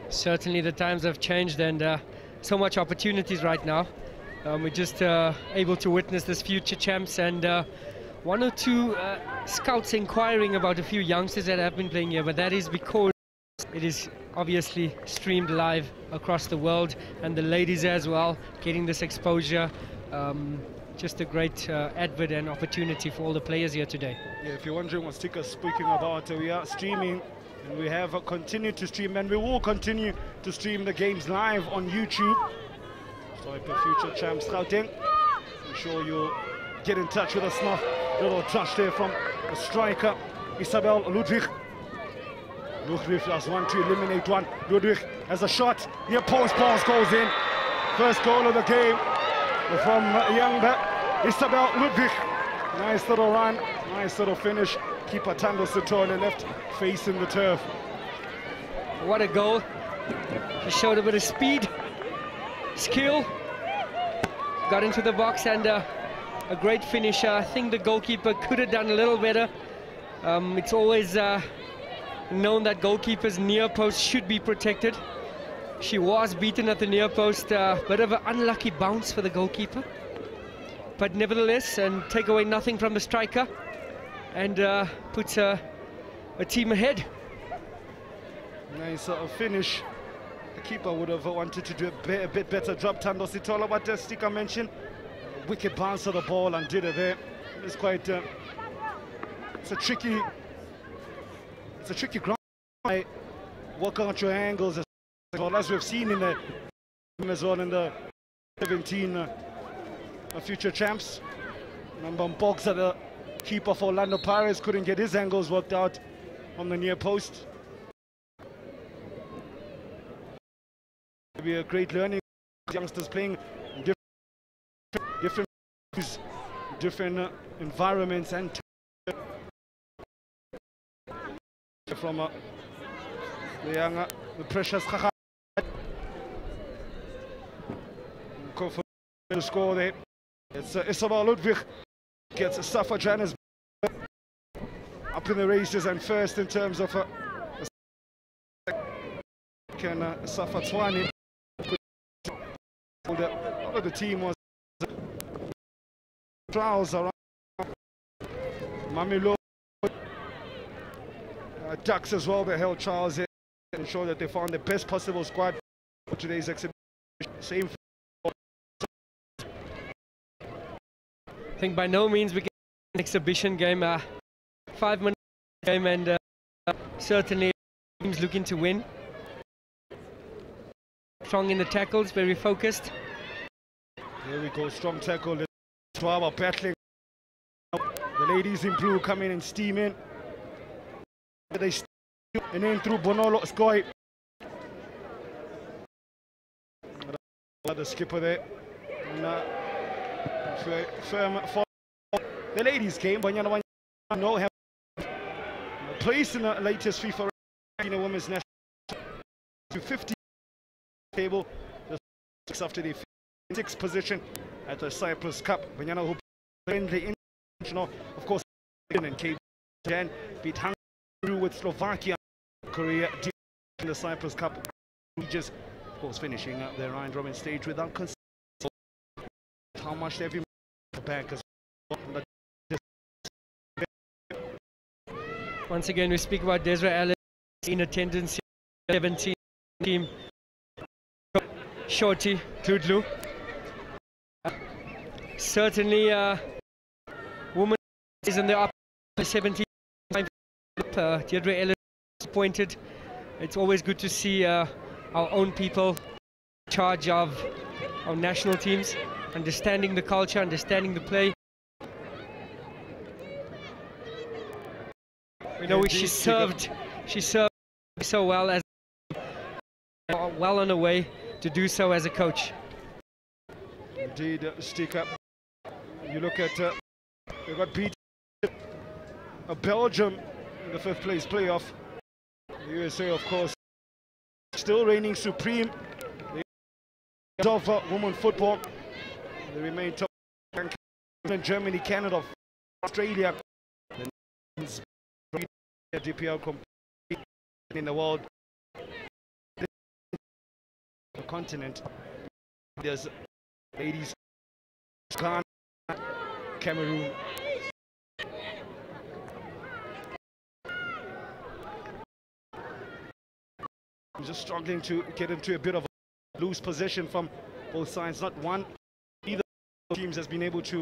Certainly the times have changed, and so much opportunities right now. We're just able to witness this future champs, and one or two scouts inquiring about a few youngsters that have been playing here, but that is because it is obviously streamed live across the world, and the ladies as well getting this exposure. Just a great advert and opportunity for all the players here today. Yeah, if you're wondering what Sticker's speaking about, we are streaming, and we have continued to stream, and we will continue to stream the games live on YouTube. So if the future champs Gauteng, I'm sure you'll get in touch with us now. Little touch there from the striker, Isabel Ludwig. Ludwig has one to eliminate one. Ludwig has a shot, near post, pass goes in. First goal of the game from younger Isabel Ludwig. Nice little run, nice little finish. Keeper Tando Sutole left facing the turf. What a goal. He showed a bit of speed, skill, got into the box, and a great finisher. I think the goalkeeper could have done a little better. It's always known that goalkeepers near post should be protected. She was beaten at the near post, bit of an unlucky bounce for the goalkeeper, but nevertheless, and take away nothing from the striker, and puts a team ahead. Nice finish. The keeper would have wanted to do a bit better job, Tando Sitola, but Sticker mentioned a wicked bounce of the ball and did it there. It's quite it's a tricky ground. Working out your angles as we've seen in the as well in the 17 future champs. Number box at the keeper for Orlando Pirates couldn't get his angles worked out on the near post. It'll be a great learning. Youngsters playing in different environments, and from the younger, the precious Kaka. Go for the score there. It's Isabel Ludwig gets SAFA Johannesburg up in the races and first in terms of can SAFA Tshwane. All of the team was trials around Mamilo. Ducks as well, they held trials here to ensure that they found the best possible squad for today's exhibition. Same. I think by no means we get an exhibition game, 5-minute game, and certainly teams looking to win. Strong in the tackles, very focused. Here we go, strong tackle. Swaba battling. The ladies in blue come in and steam in. They steam and then through Bonolo Skoy. The skipper there. And, firm for the ladies game. Banyana no have placed in the latest FIFA ranking in women's national to 50 table. Just after the 6th position at the Cyprus Cup. Banyana who friendly international, of course, and Cape Verde beat Hungary with Slovakia, Korea in the Cyprus Cup. Just, of course, finishing up their round robin stage without concern. How much they've been back as well. Once again, we speak about Desiree Ellis in attendance, 17 team. Shorty Kludlu. Certainly, women is in the upper 17. Desiree Ellis appointed. It's always good to see our own people in charge of our national teams, understanding the culture, understanding the play. We know she served so well, as well on her way to do so as a coach. Indeed, stick up. You look at they got beat Belgium in the 5th place playoff. The USA, of course, still reigning supreme. The of women football. They remain top. Germany, Canada, Australia. The DPL compete in the world. The continent. There's ladies, Ghana, Cameroon. I'm just struggling to get into a bit of a loose position from both sides. Not one, either of the teams has been able to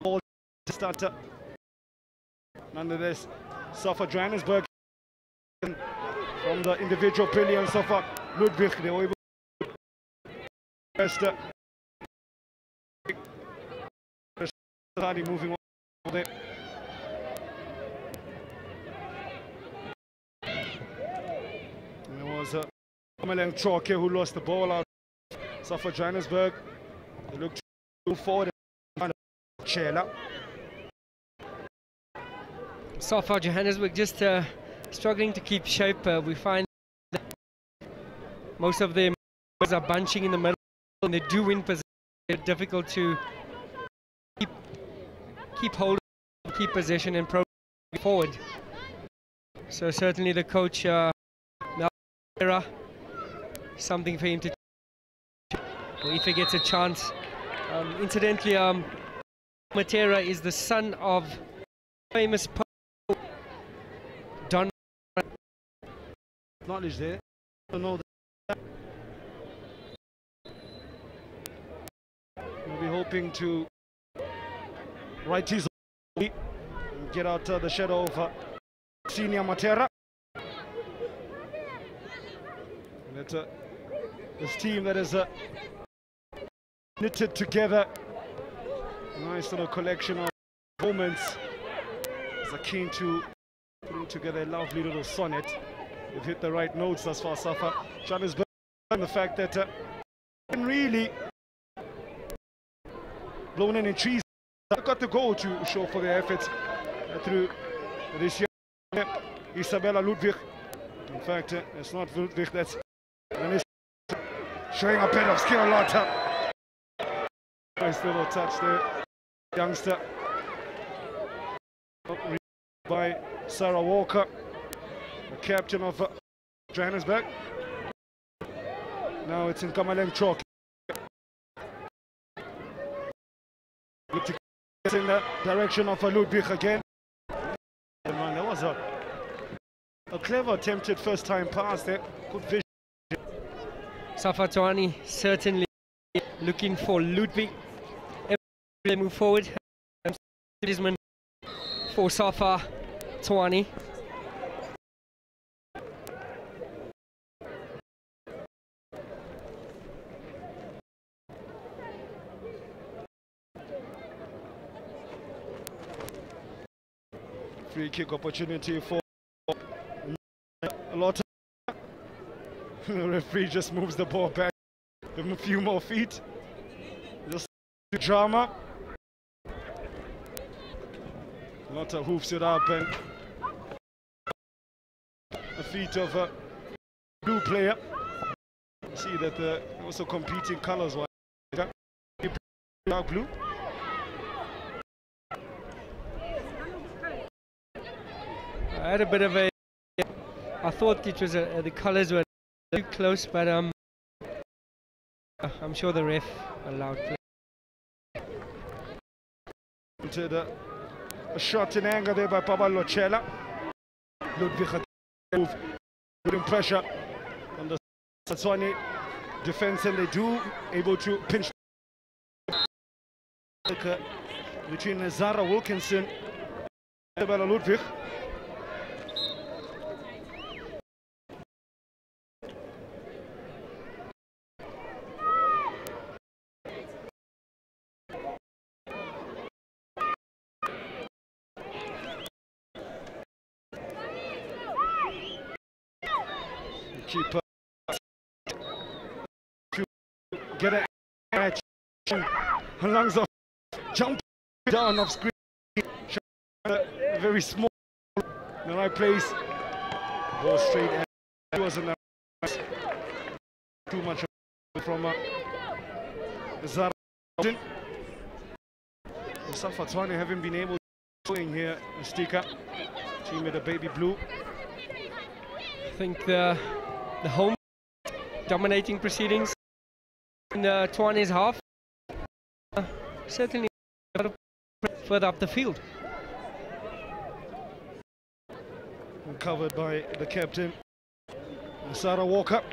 hold the starter. Nonetheless, SAFA Johannesburg from the individual brilliance of Ludwig, they were able to moving on there. And there was Amelang Choke who lost the ball out. SAFA Johannesburg, they looked to move forward and Chela. SAFA Johannesburg just struggling to keep shape. We find that most of them are bunching in the middle, and they do win position. It's difficult to keep hold, keep possession, and progress forward. So certainly the coach, Malera, something for him to, or if he gets a chance. Incidentally, Matera is the son of famous poet Don. Knowledge there. I don't know that. We'll be hoping to right his and get out the shadow of Senior Matera. And this team that is knitted together. Nice little collection of moments. They're keen to putting together a lovely little sonnet. They've hit the right notes thus far, SAFA Johannesburg, and the fact that really blown in trees. They've got the goal to show for their efforts through this year. Isabella Ludwig. In fact, it's not Ludwig that's showing a bit of skill. Nice little touch there, youngster. By Sarah Walker, the captain of Johannesburg. Now it's in Kamaleng Chok. It's in the direction of Ludwig again. And man, there was a clever attempted first time pass there. Good vision. SAFA Tshwane certainly looking for Ludwig. They move forward. For SAFA Tshwane. Free kick opportunity for a lot. The referee just moves the ball back. Give him a few more feet. Just drama. Lotta hoofs it up and the feet of a blue player. See that they're also competing colors. Dark blue. I had a bit of a. I thought it was the colors were too close, but I'm sure the ref allowed play. A shot in anger there by Pablo Cella. Ludwig move, putting pressure on the Tshwane defense, and they do able to pinch between Zara Wilkinson and Ludwig. Keeper to get a catch. Lungs off, jump down off screen. Very small, in the right place. Ball straight, and it wasn't too much from Zara. The SAFA Tshwane haven't been able to doing here. Stika, team with the baby blue. I think the home dominating proceedings in the Tshwane's half. Certainly further up the field. Covered by the captain, Sarah Walker.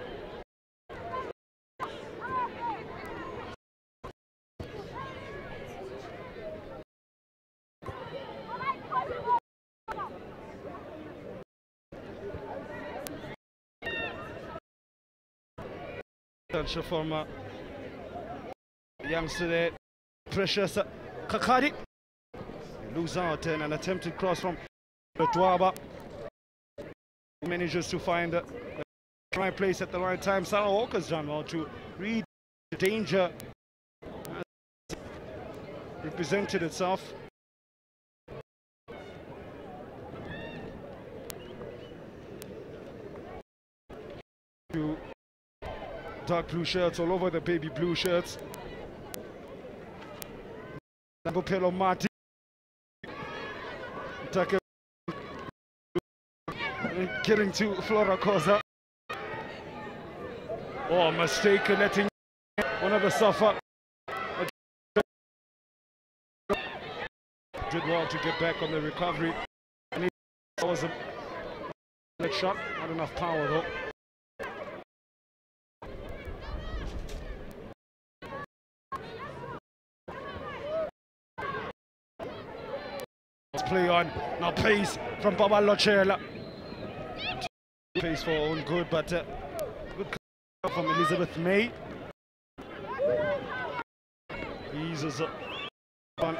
From youngster there, Precious Kakadi. Lose out and an attempted cross from Dwaba. Manages to find the right place at the right time. Sarah Walker's done well to read the danger. Represented itself. To dark blue shirts all over the baby blue shirts. Bopelo Martin. Getting to Flora Cosa. Oh, mistake letting one of the SAFA. Did well to get back on the recovery. And it was a shot, not enough power though. Play on now, pace from Baba Lochela. Pace for own good, but good from Elizabeth May. Jesus on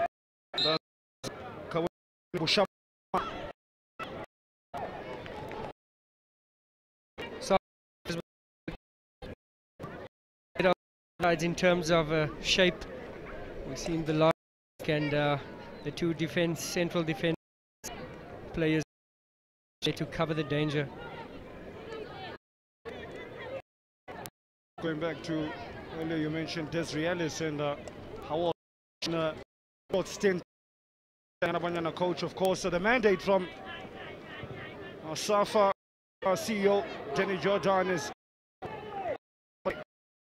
So in terms of shape, we've seen the last and the two central defense players to cover the danger. Going back to earlier, you mentioned Desiree Ellis and how short stint and a coach, of course. So the mandate from SAFA CEO Denny Jordan is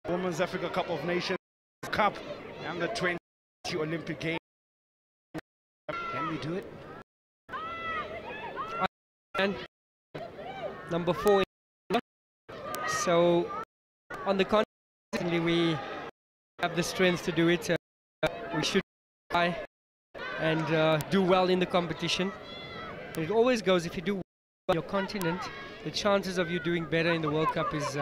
Women's Africa Cup of Nations Cup and the 20 Olympic Games. Can we do it? And number 4. So on the contrary, we have the strength to do it. We should try and do well in the competition. And it always goes, if you do well on your continent, the chances of you doing better in the World Cup is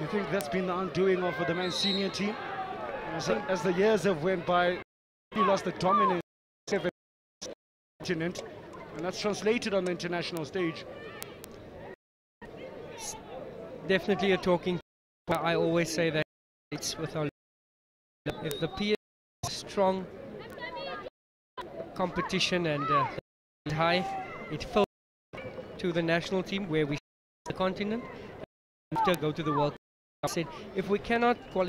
you think that's been the undoing of the men's senior team? As the years have went by, you lost the dominance of the continent, and that's translated on the international stage. Definitely a talking But I always say that it's with our, if the PA is strong competition and high, it fills to the national team where we the continent and to go to the World Cup. I said if we cannot qualify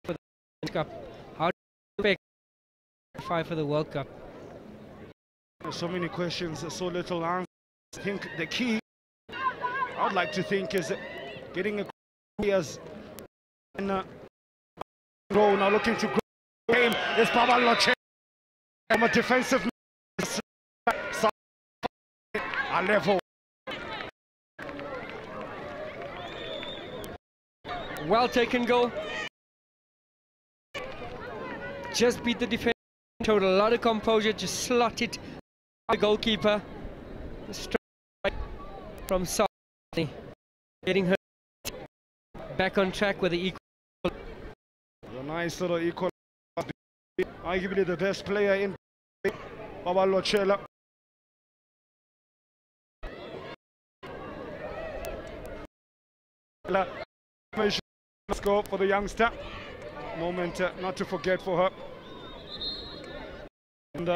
for the World Cup, how do we qualify for the World Cup? There's so many questions, so little answers. I think the key, I'd like to think, is getting a players and grow. Now looking to grow the game is Babaloche from a defensive level. Well taken goal. Just beat the defense. Showed a lot of composure. Just slot it. The goalkeeper. Straight from Soweto. Getting her back on track with the equal. A nice little equal. Arguably the best player in Babaloche. Let's go for the youngster. Moment not to forget for her. And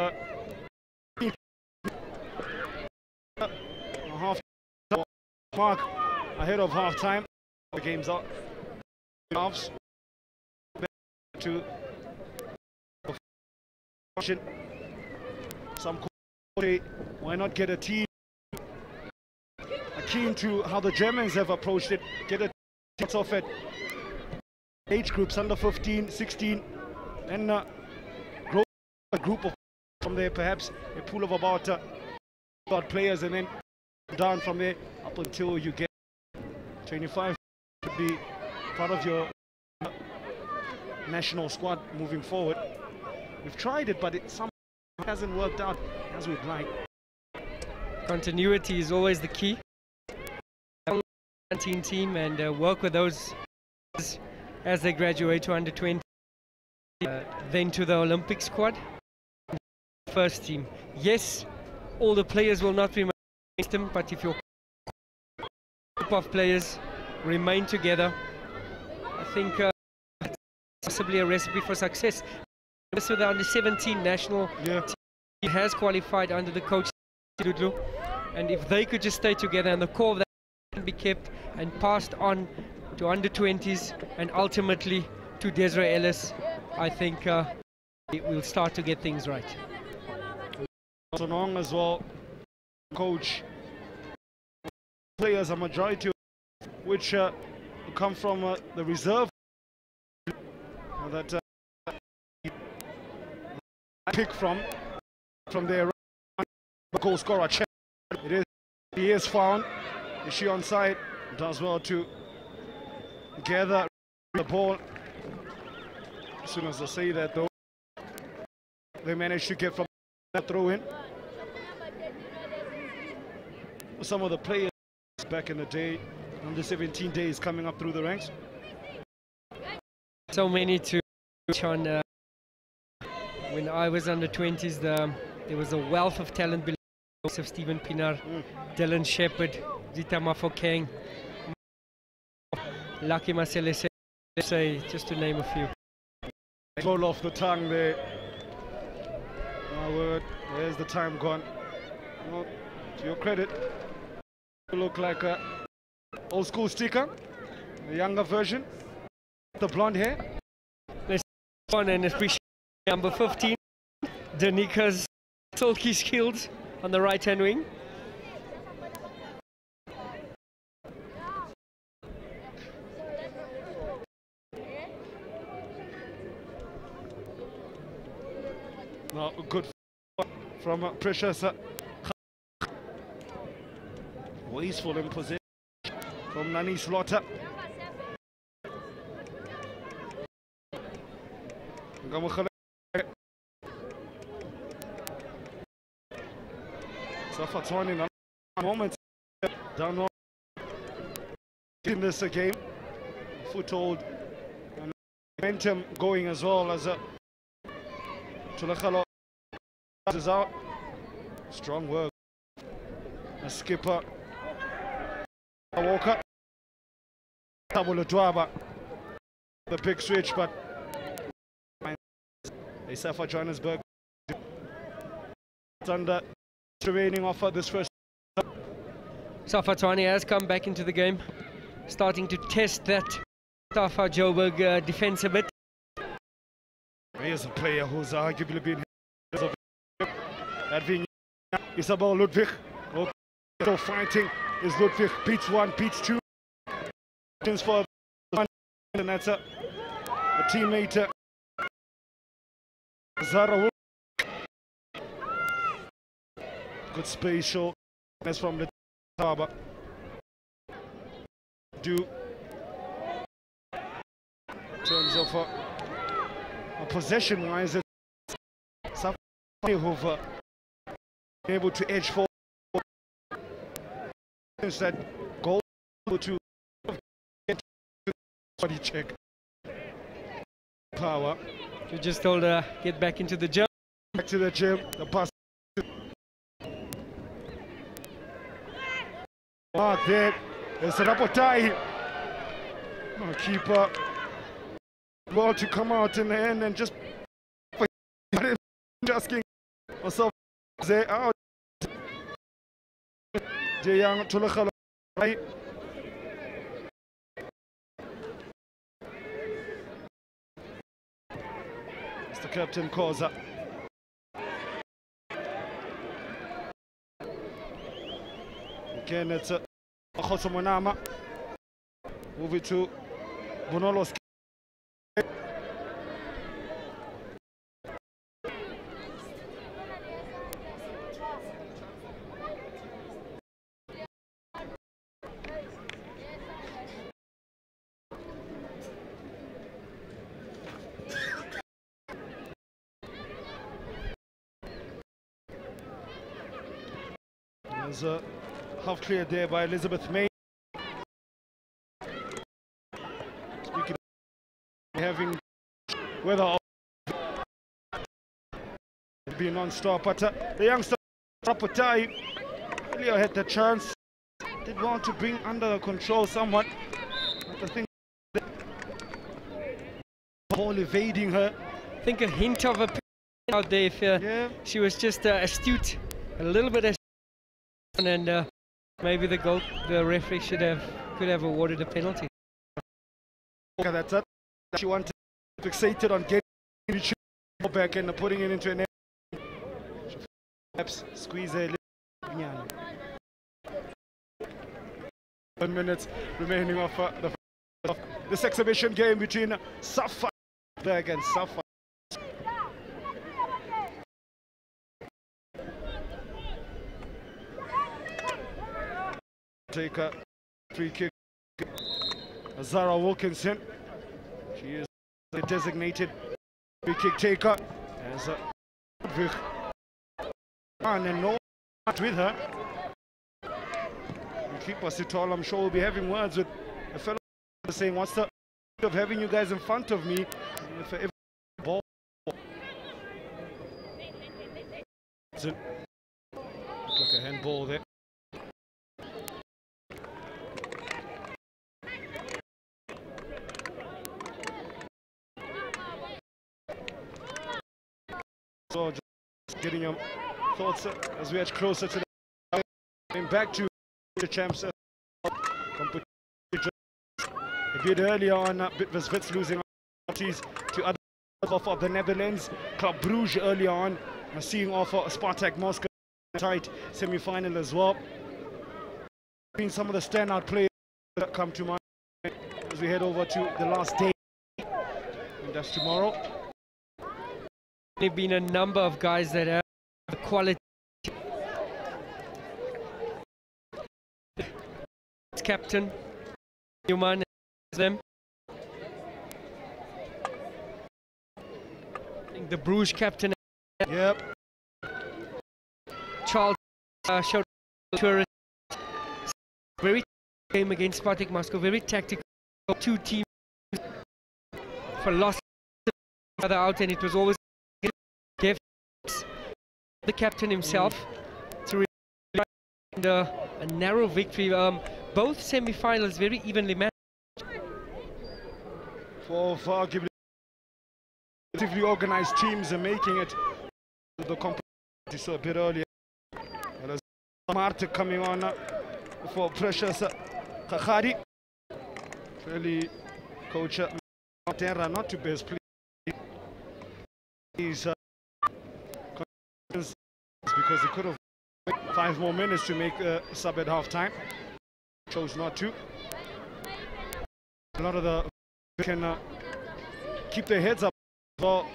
half mark ahead of half time. The game's up. Halves to some why not get a team keen to how the Germans have approached it, get a team off at age groups under 15, 16 and grow a group of from there, perhaps a pool of about players, and then down from there up until you get 25 to be part of your national squad moving forward. We've tried it, but it somehow hasn't worked out as we'd like. Continuity is always the key. Team and work with those as they graduate to under 20, then to the Olympic squad. First team. Yes, all the players will not remain against them, but if your group of players remain together, I think it's possibly a recipe for success. So the under 17 national team has qualified under the coach, and if they could just stay together and the core of that can be kept and passed on to under 20s and ultimately to Desiree Ellis, I think we'll start to get things right. So long as well, coach, players, a majority of which come from the reserve that pick from their goal scorer. He is found. Is she on side? Does well to gather the ball. As soon as I say that, though, they managed to get from that throw in. Some of the players back in the day, under 17 days, coming up through the ranks. So many to on. When I was under 20s, there was a wealth of talent below of Stephen Pinar, Dylan Shepherd, Zita Mafokeng, Lucky Maselese, just to name a few. Roll off the tongue there. My word, there's the time gone. Well, to your credit, you look like a old school sticker, a younger version, the blonde hair. Let's on and appreciate number 15, Danika's silky skills on the right hand wing. Now, good from Precious. Wasteful in position from Nani Slaughter. SAFA Tshwane in a moment down in this game. Foothold and momentum going as well as Tulakalo is out. Strong work. A skipper Walker. Double Dwaba the big switch, but a SAFA Johannesburg under remaining offer this first. SAFA Tshwane has come back into the game, starting to test that SAFA Joburg defense a bit. Here's a player who's arguably been at being Isabel Ludwig. Still fighting is Ludwig, beats one, beats two. For one, and that's a teammate. Zara. Good spatial. That's from the Taba. In terms of possession-wise, it's who've been able to edge forward. Since that goal to get body check. Power. You just told her get back into the gym. Back to the gym. The pass. There. It's a Rapotai. Keeper. Ball to come out in the end and just asking myself there out. The young Tulakhala, right? Mr. Captain calls up. Again, it's a Khosomonama. Move it to Bonolos. There's a half cleared there by Elizabeth May. Speaking of having weather be non-stop, but the youngster Rapotai really had the chance. Did want to bring under control somewhat, but I think the ball evading her. I think a hint of a out there if she was just astute, a little bit astute. And maybe the referee could have awarded a penalty. That's it. She wanted fixated on getting it back and putting it into an end. Perhaps squeeze a little. 1 minute remaining of this exhibition game between SAFA and SAFA. Take a free kick. Zara Wilkinson. She is the designated free kick taker. As and no with her. Keeper Sitol, I'm sure, will be having words with a fellow saying, what's the of having you guys in front of me? If every ball. It's like a handball there. So just getting your thoughts as we edge closer to the going back to the champs competition. A bit earlier on, Wits losing to other of the Netherlands. Club Brugge earlier on, seeing off Spartak Moscow tight semi-final as well. Being some of the standout players that come to mind as we head over to the last day, and that's tomorrow. There have been a number of guys that have the quality. Captain Newman them. I think the Bruges captain. Yep. Charles showed tourist very game against Spartak Moscow, very tactical. 2 teams for loss other out, and it was always give the captain himself to a narrow victory. Both semi-finals very evenly matched. for arguably organized teams and making it to the competition. So a bit earlier. There's Marta coming on for pressures. Kakhari. Really, coach Terra not to best play. He's because he could have 5 more minutes to make a sub at half time. Chose not to. A lot of the can keep their heads up. For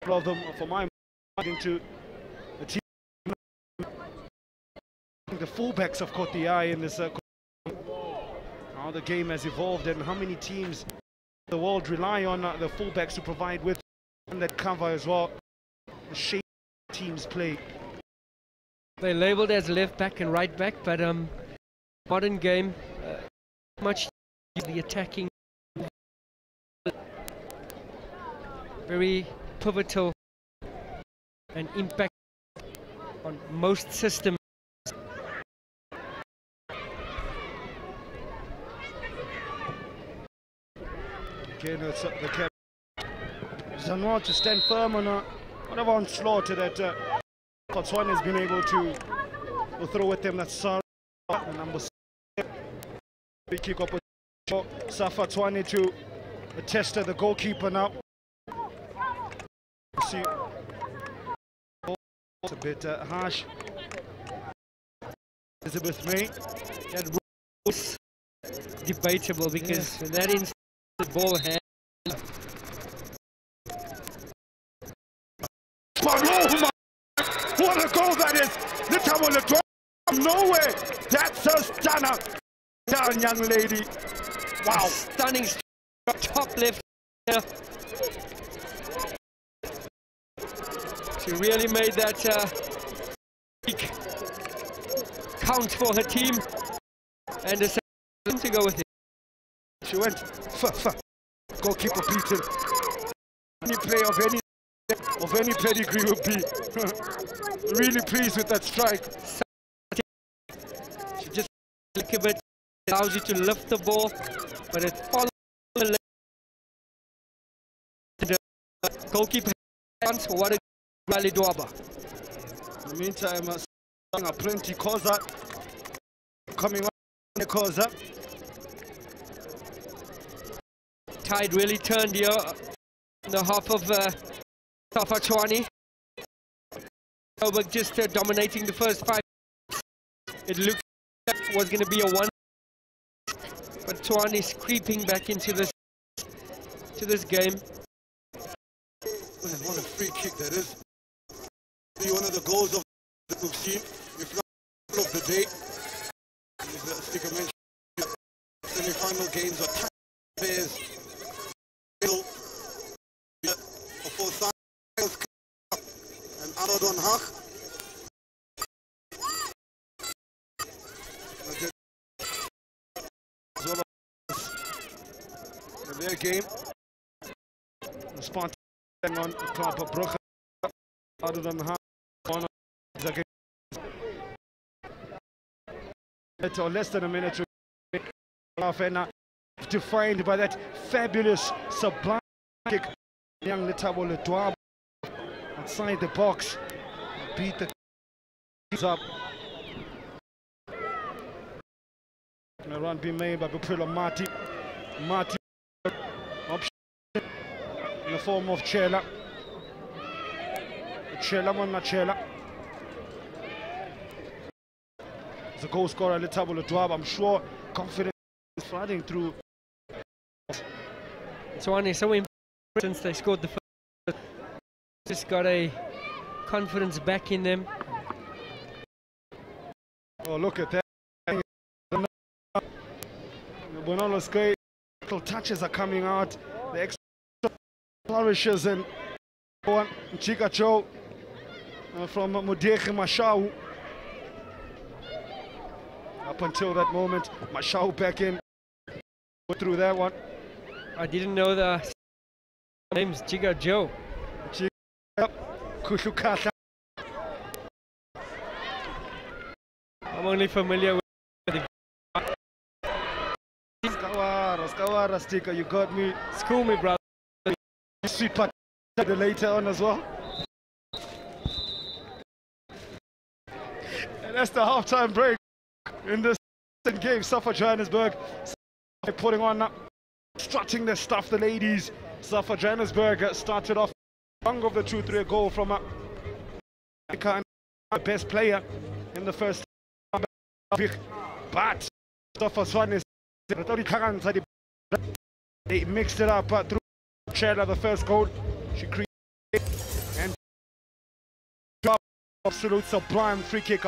all of them, for my mind, into the team. The fullbacks have caught the eye in this. How the game has evolved and how many teams in the world rely on the fullbacks to provide with that cover as well. The shape teams play. They're labeled as left back and right back, but modern game, much the attacking, very pivotal and impact on most systems. Again, it's the Zanwa to stand firm on whatever onslaught that Tshwane has been able to throw at them. That's Sarah, the number 6. Big kick up with SAFA Tshwane to test the goalkeeper now. See, it's a bit harsh. Elizabeth May. That was debatable because that is the ball hand. Oh my, what a goal that is! From nowhere! That's a stunner! Down, young lady. Wow. Stunning top left. She really made that count for her team. And the second to go with it. She went goalkeeper beaten. Any player of any pedigree would be really pleased with that strike. She just a little bit allows you to lift the ball, but it follows the goalkeeper hands. What a rally Dwaba. In the meantime, plenty Koza coming on the Koza. Tide really turned here in the half of SAFA Tshwane. Joburg just dominating the first 5. It looked like it was going to be a 1, but Tshwane is creeping back into this game. Man, what a free kick that is. Be one of the goals of that we've seen, if not of the day. As the speaker mentioned, semi-final games are tight players. For Science and Aradon Hach. In their game, spontaneous on top of Brugge. Aradon Hach on again. Or less than a minute to off and defined by that fabulous sublime kick. Young Letabo Letwab outside the box, beat the up. And a run being made by Bupilo Marty. Marty option in the form of Chela. Chela Chela. The goal scorer Letabo Letwab, I'm sure confidence is flooding through. Tshwane so important since they scored the first. Just got a confidence back in them. Oh, look at that. Bonolo's great. Little touches are coming out. The extra flourishes and Chikacho from Mudekhe Mashau. Up until that moment, Mashau back in. Go through that one. I didn't know the name's Chiga Joe. Kushukata. I'm only familiar with the Baskawara sticker, you got me. School me, brother. Sweet part later on as well. And that's the halftime break in this game. SAFA Johannesburg putting on, strutting their stuff, the ladies. SAFA Johannesburg started off wrong of the 2-3 goal from the best player in the first half. But SAFA Tshwane, they mixed it up through Chela, the first goal. She created and drop absolute sublime free kick.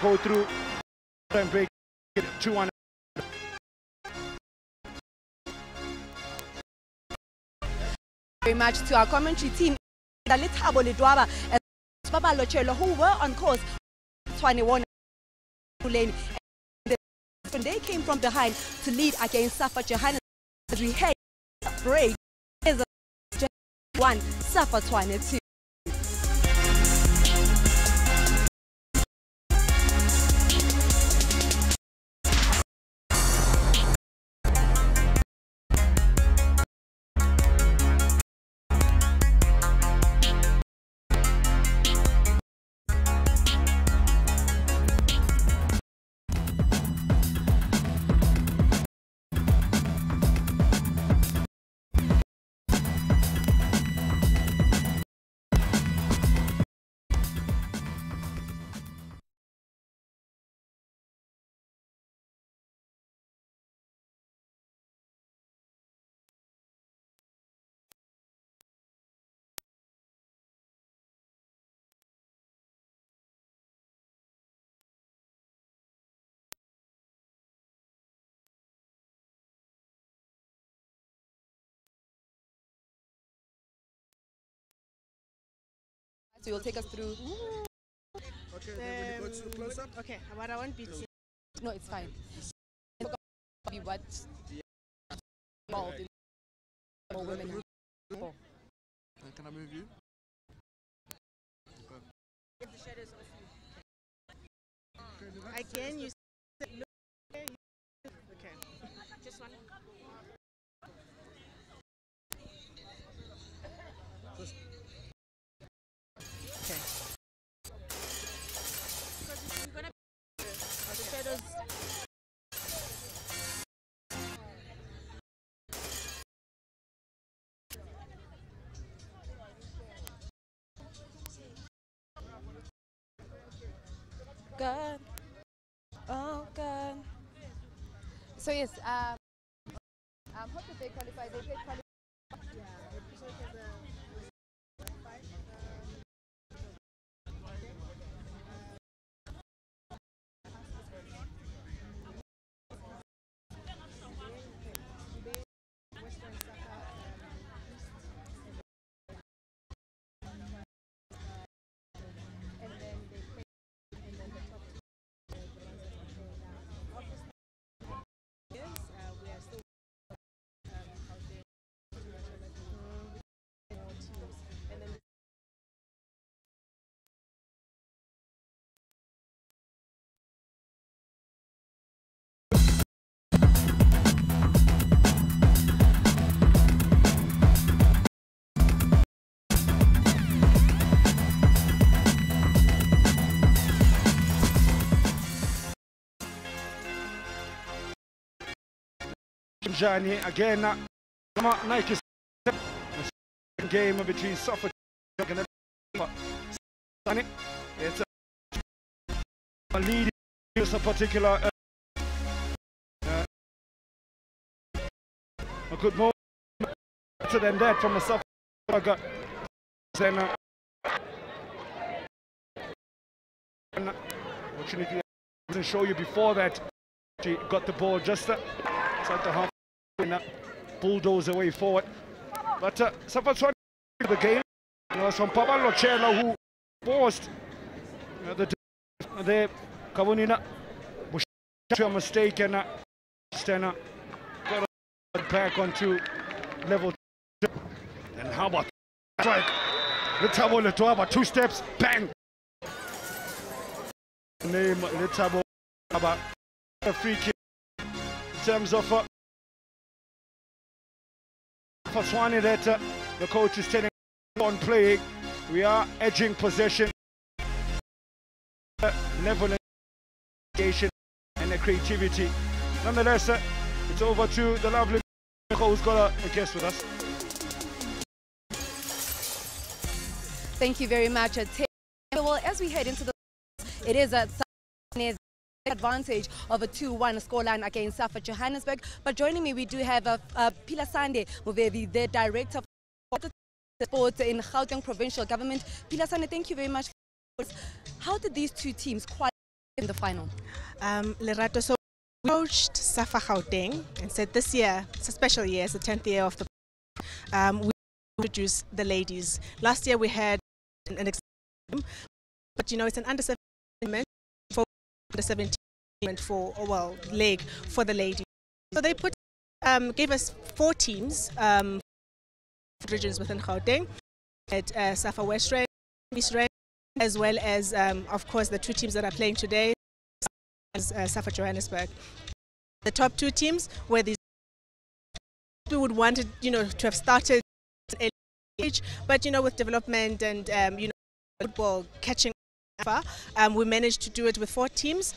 Go through and break it 2-1. Very much to our commentary team, who were on course. Tshwane won lane. And they came from behind to lead against SAFA Johannesburg. As we head break, is a 1 SAFA Tshwane 2. So you'll take us through. Okay, then when you go to close up. Okay, but I won't be. No, it's fine. Be what involved in more women. Can I move you? Get the shadows off you. Again, you said look. Okay, just one. God. Oh God. So yes, hope that they qualify. They played qualify. Johnny again. Nike game between SAFA and Tshwane. It's a lead. It's a particular a good moment. Better than that from a SAFA. Then unfortunately, I didn't show you before that. She got the ball just inside the half. Bulldoze away forward, but SAFA Tshwane the game. It was from Pablo Chela who forced the Kavunina to a mistake and Stena got back onto level 2. And how about strike? Letabo Letwaba 2 steps, bang! Name Letabo about a free kick. in terms of SAFA Tshwane that the coach is telling on playing. We are edging possession, level and the creativity. Nonetheless, it's over to the lovely who's got a guest with us. Thank you very much. Well, as we head into the, it is a advantage of a 2-1 scoreline against SAFA Johannesburg. But joining me, we do have Pilasande Muvevi, the director of sports in Gauteng provincial government. Pilasande, thank you very much. How did these two teams qualify in the final? Lerato, so we approached SAFA Gauteng and said this year, it's a special year, it's the 10th year of the we introduced the ladies. Last year we had an exam, but you know, it's an under 17 for under 17 for leg for the ladies. So they gave us 4 teams, regions within Gauteng, at SAFA West Rand, East Rand, as well as of course the 2 teams that are playing today, SAFA Johannesburg. The top 2 teams were these. We would want it, you know, to have started at an early age, but you know, with development and you know, football catching up, we managed to do it with 4 teams.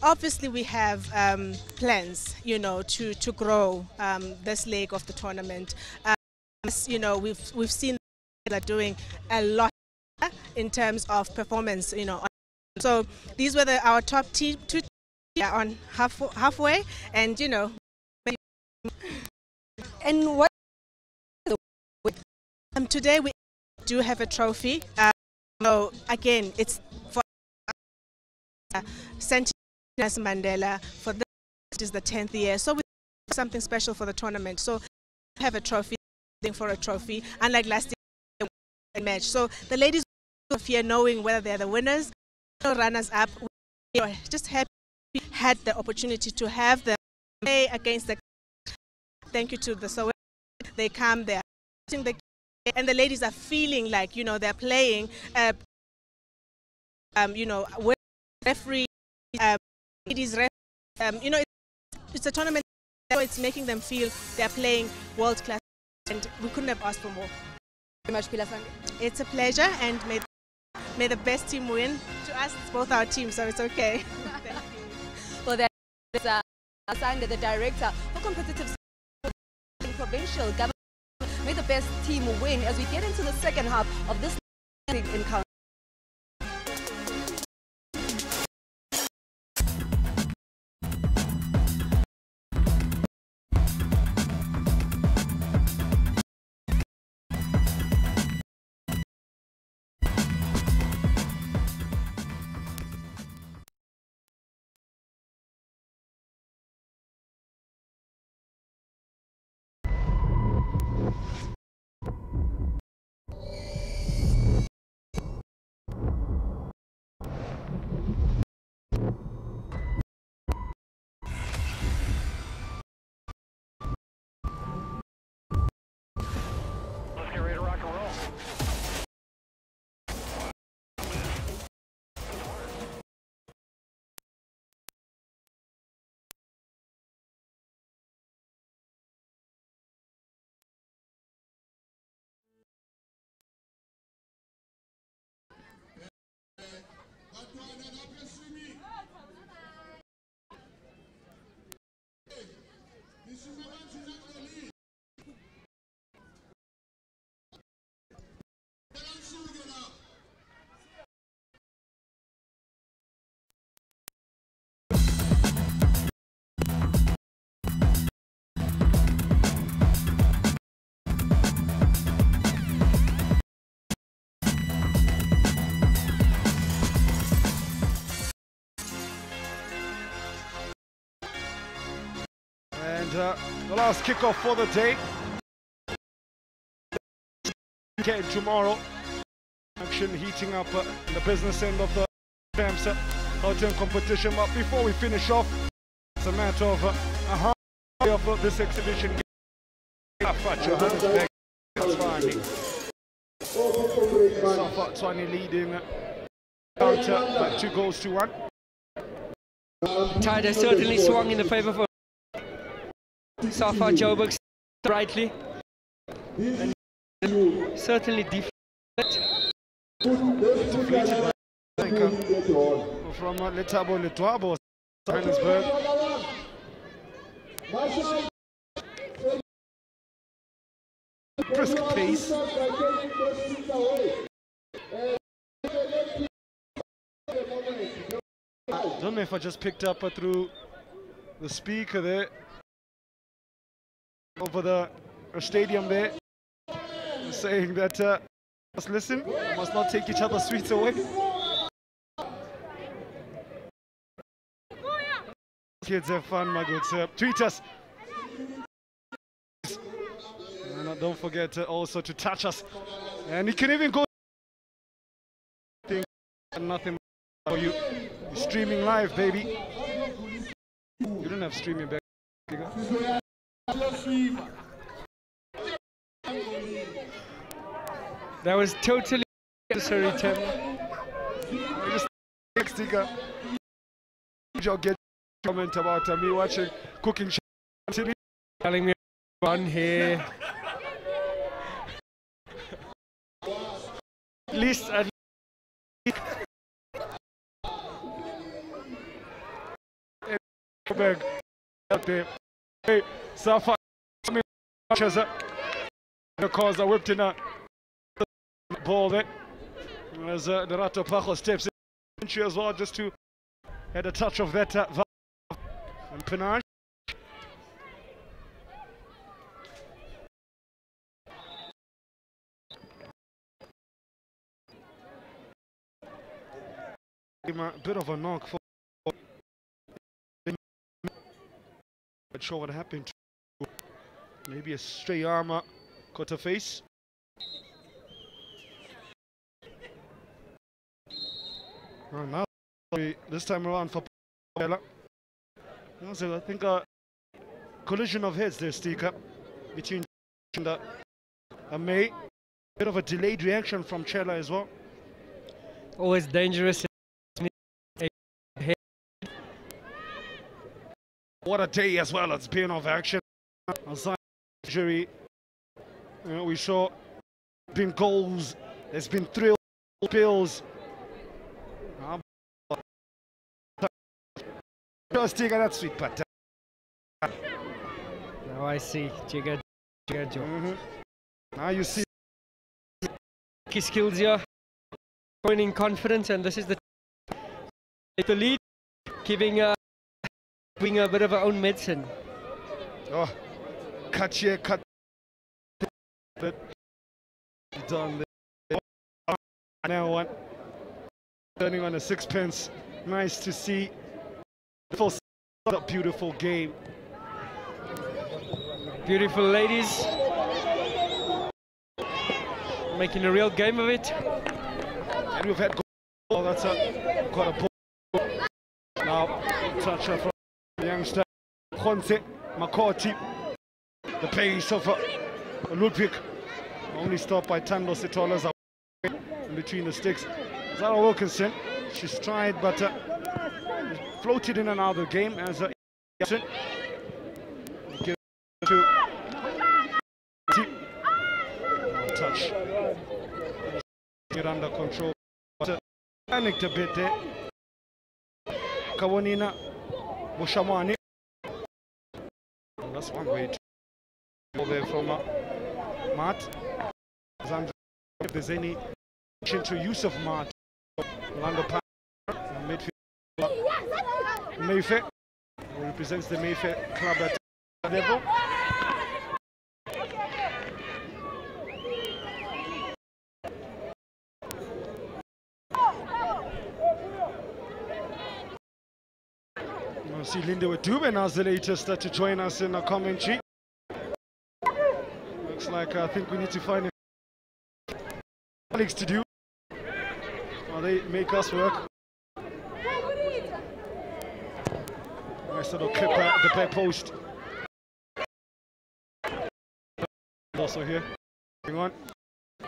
Obviously, we have plans, you know, to grow this leg of the tournament. You know, we've seen that are doing a lot in terms of performance, you know. So these were our top 2 teams on halfway, and you know. And what? Today we do have a trophy. So again, it's for St. Mandela. For this, it is the 10th year. So we do something special for the tournament. So we have a trophy, for a trophy, unlike last year match. So the ladies of here knowing whether they're the winners or runners up. We are just happy we had the opportunity to have them play against the. Thank you to the Soweto. They come there, and the ladies are feeling like, you know, they're playing. You know, with referee, ladies ref. You know, it's a tournament, so it's making them feel they're playing world class, and we couldn't have asked for more. Very much, Pilasande. It's a pleasure, and may the best team win. To us, it's both our teams, so it's okay. Thank you. Well, that is Pilasande, the director for competitive provincial government. May the best team win as we get into the second half of this encounter. The last kickoff for the day. Getting tomorrow. Action heating up the business end of the Gauteng competition. But before we finish off, it's a matter of a half of this exhibition. SAFA Johannesburg Tshwane. SAFA Tshwane leading by 2 goals to 1. Tide has certainly swung in the favour for SAFA Johannesburg brightly. And certainly defeated. From Letabo Letwabo, Johannesburg. Brisk pace. Don't know if I just picked up through the speaker there over the stadium there, saying that must listen, must not take each other's sweets away. Kids have fun, my good sir. Tweet us. And don't forget also to touch us. And you can even go. Nothing for you. You're streaming live, baby. You don't have streaming back. That was totally necessary, Tim. Sticker. You'll get a comment about me watching cooking. Telling me on here. At least. Bag out there. Hey, SAFA because I whipped in a ball there. As the Rato Pacho steps in as well, just to had a touch of that and panache. A bit of a knock for. Not sure what happened to maybe a stray arm caught her face. Now this time around for Bella. So I think a collision of heads there, Stika, between and May. Bit of a delayed reaction from Chela as well. Always dangerous. What a day as well, it's been of action. Injury. We saw been goals, there's been thrills, pills. Just take that sweet pat. Now I see Jigga Joe. Now you see his skills here, pointing confidence, and this is the lead, giving being a bit of our own medicine. Oh, cut here, cut. But done there. Now one turning on a sixpence. Nice to see. Beautiful game. Beautiful ladies making a real game of it. And we've had goal. That's quite a ball. Now touch from youngster Khonse Makoti. The pace of Ludwig, only stopped by Tando Sitolas in between the sticks. Zara Wilkinson, she's tried but floated in and out of the game as a touch. Get under control. But panicked a bit there. Kawonina Bushamani. That's one way to go there from Matt. If there's any to use of Matt, Lando midfield. Mayfair, who represents the Mayfair club at level. We'll see Linda Wadube as the latest to join us in a commentary. Looks like I think we need to find colleagues to do. Well, they make us work. Nice little clip at the back post. Also here, going on. I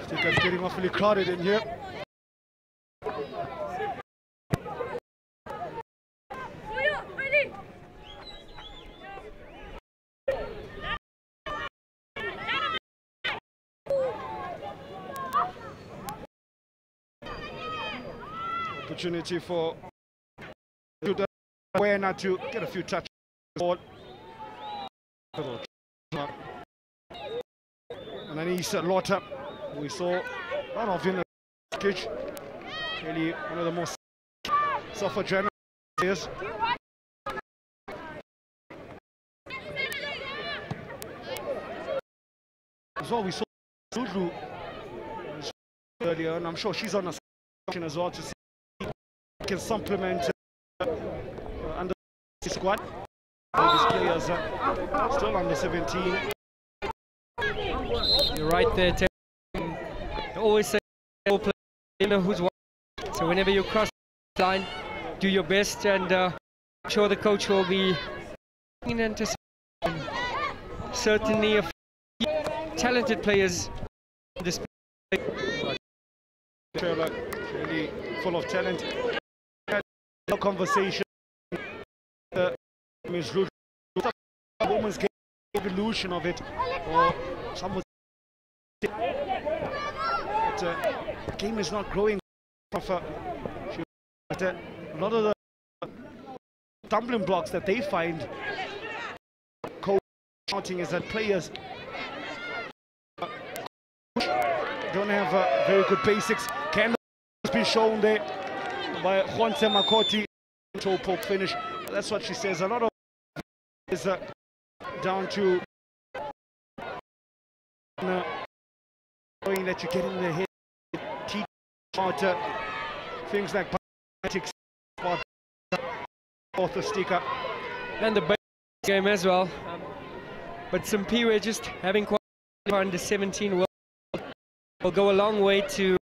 think I'm getting awfully crowded in here. Opportunity for Wena to get a few touches. And then he's Lotta. We saw a lot of in the package. Really one of the most SAFA Johannesburg players. As well, we saw Zulu earlier, and I'm sure she's on a section as well to see if she can supplement under the squad. These players are still under 17. You're right there, Tim. I always say, you know who's what. So whenever you cross the line, do your best, and I'm sure the coach will be in anticipation. Certainly a talented players in this really full of talent. No conversation. Women's game, evolution of it, or some the game is not growing. A lot of the stumbling blocks that they find coaching is that players don't have very good basics. Can be shown there by Juanse Makoti. Toe poke finish. That's what she says. A lot of is down to knowing that you get in the head, teach about things like mathematics, author sticker, and the base game as well. But Simpiwe just having quite under 17 will go a long way to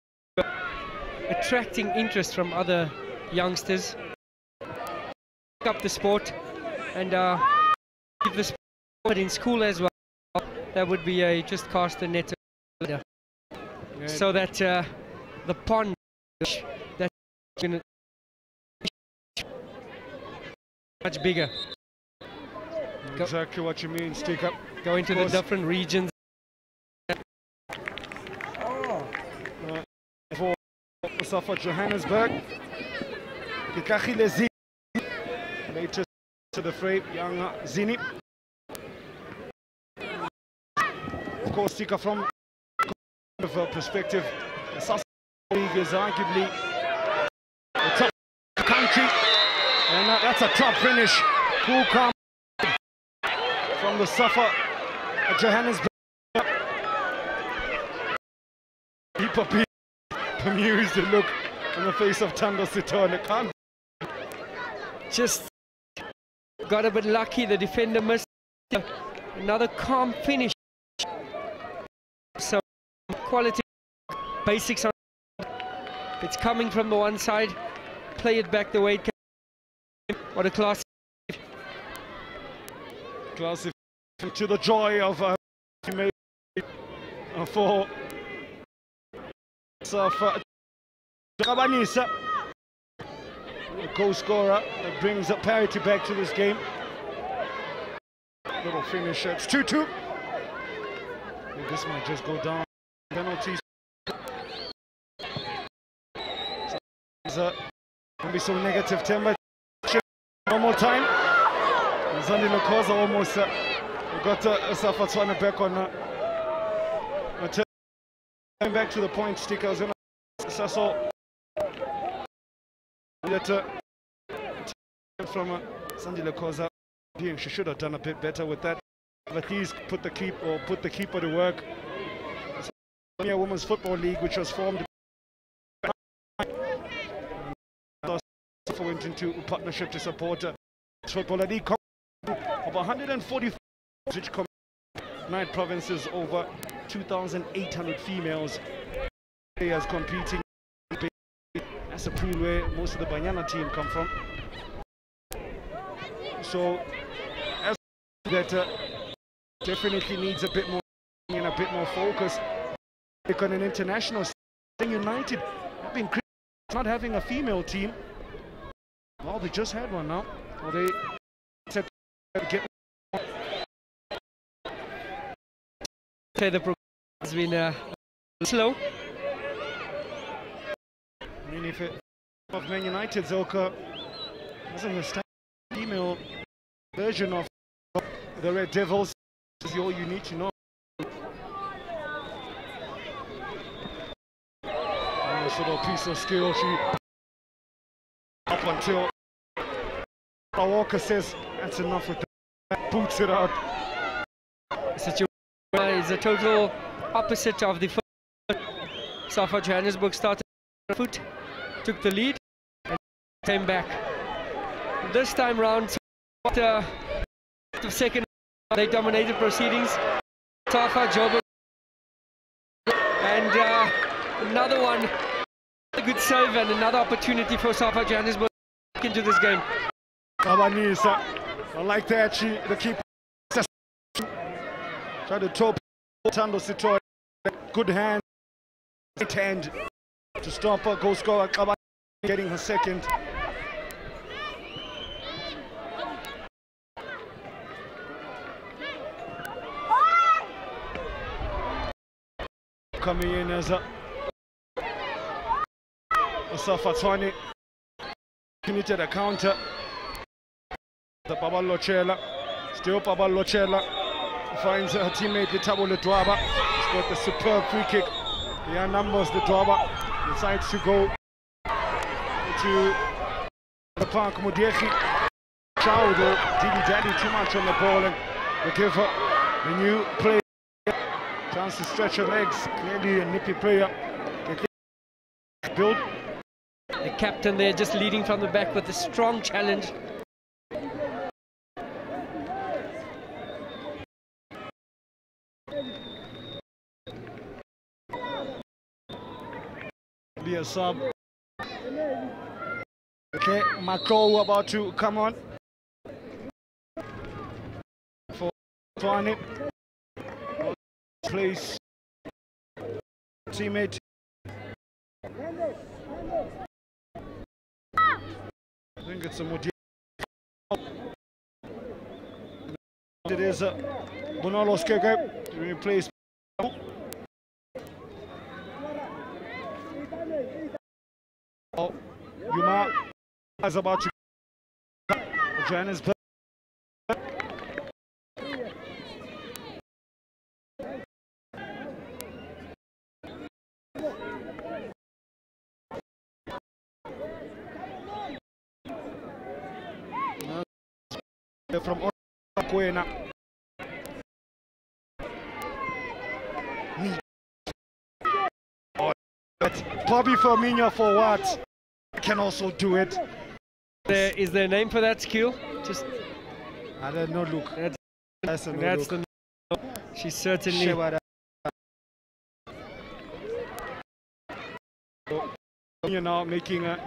attracting interest from other youngsters. Pick up the sport and give the sport in school as well. That would be a just cast the net so that the pond that's going to much bigger. Exactly what you mean, stick up. Go into the different regions. For SAFA Johannesburg, latest to the fray, young Zini. Of course, Stika from a perspective, the SAFA League is arguably the top country, and that's a top finish. Cool, calm from the SAFA Johannesburg. People be amused, the look on the face of Tando Sitole. Just got a bit lucky, the defender missed. Another calm finish. So quality basics on. It's coming from the one side, play it back the way it can. What a class. Classic to the joy of for SAFA Kabanisa, the goal scorer that brings up parity back to this game. Little finish, it's 2-2. This might just go down. Penalties. Don't be so negative, Timber. One more time. Zandi Lokoza almost got SAFA Tshwane back on. Back to the point, stickers in Sasso. From Zandi Lokoza. She should have done a bit better with that. At least put the keeper to work. The Women's Football League, which was formed, went into a partnership to support Football League of 140, which 9 provinces, over 2,800 females players competing. That's a pool where most of the Banyana team come from. So, as that definitely needs a bit more and a bit more focus. On an international scene, United have been not having a female team. Well, they just had one now. Well, they said get. Okay, the program has been slow. I mean, if it of Man United, Zilka. Wasn't the female version of the Red Devils. This is all you need to know. Nice little piece of skill. She up until Walker says that's enough with that. Boots it out. Situation is a total opposite of the first. SAFA Johannesburg started on foot, took the lead, and came back. This time round, after the second, they dominated proceedings. SAFA Joburg, and another one, a good save and another opportunity for SAFA Johannesburg into this game. Kabanisa, I like that. The keeper tried to top Tando Sitoy. Good hand, right hand to stop her. Goal scorer Kabanisa getting her second. Coming in as a SAFA Tshwane. Committed a counter. The Babalochela, still Babalochela finds her teammate Letabo Ledwaba. He's got the superb free kick. The numbers Ledwaba decides to go to the park. Mudiechi Chowdo Didi Daddy too much on the ball, and they give her the new play. Chance to stretch her legs. Clearly a nippy player. Build. The captain there just leading from the back with a strong challenge. Be a sub. Okay, Macro about to come on for Tshwane. Place teammate. I think it's a Mudi. It is Bonolo Skeke to replace. Yuma is about to Johannesburg. From Okwena. Bobby Firmino for what? Can also do it. Is there a name for that skill? Just I don't know. Look, that's the. She's certainly. You know, making a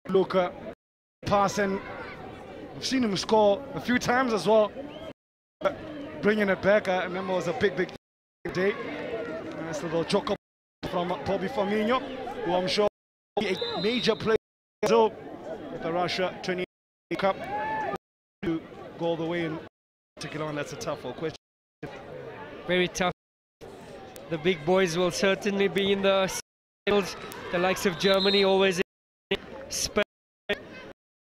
look pass, and I've seen him score a few times as well. Bringing it back, I remember it was a big day. Nice little choke from Bobby Firmino, who I'm sure will be a major player with the Russia 20 Cup to go all the way in particular, and that's a tough question. Very tough. The big boys will certainly be in the sales. The likes of Germany always in Spain.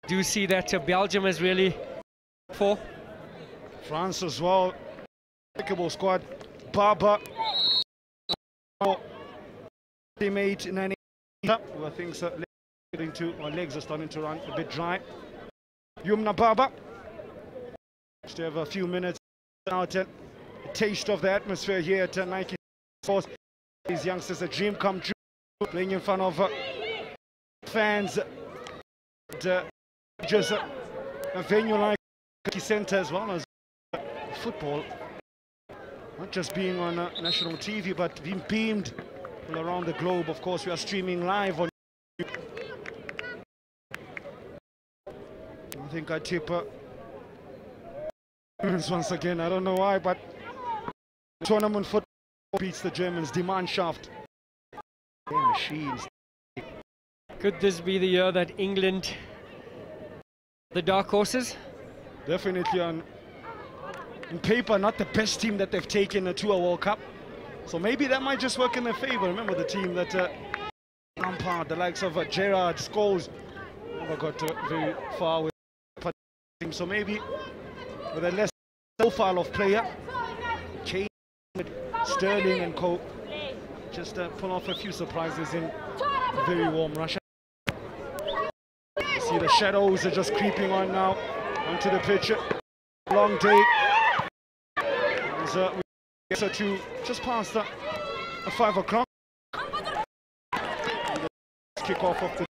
Do you see that Belgium is really for? France as well. Impeccable squad. Baba, teammate Nani, who I think our legs are starting to run a bit dry. Yumna Baba. Just have a few minutes out, a taste of the atmosphere here at Nike Sports. These youngsters, a dream come true, playing in front of fans. Just a venue like Nike Center as well as football. Not just being on national TV, but being beamed all around the globe. Of course, we are streaming live on YouTube. I think I tip once again. I don't know why, but tournament football beats the Germans. Demand shaft. They're machines. Could this be the year that England, the dark horses? Definitely on paper, not the best team that they've taken to a World Cup. So maybe that might just work in their favor. Remember the team that Lampard, the likes of Gerrard, Scholes, never got very far with him. So maybe with a less profile of player, Kane, Sterling and co, just pull off a few surprises in a very warm Russia. See the shadows are just creeping on now onto the pitch. Long day. We get to just past 5 o'clock. Kick off of the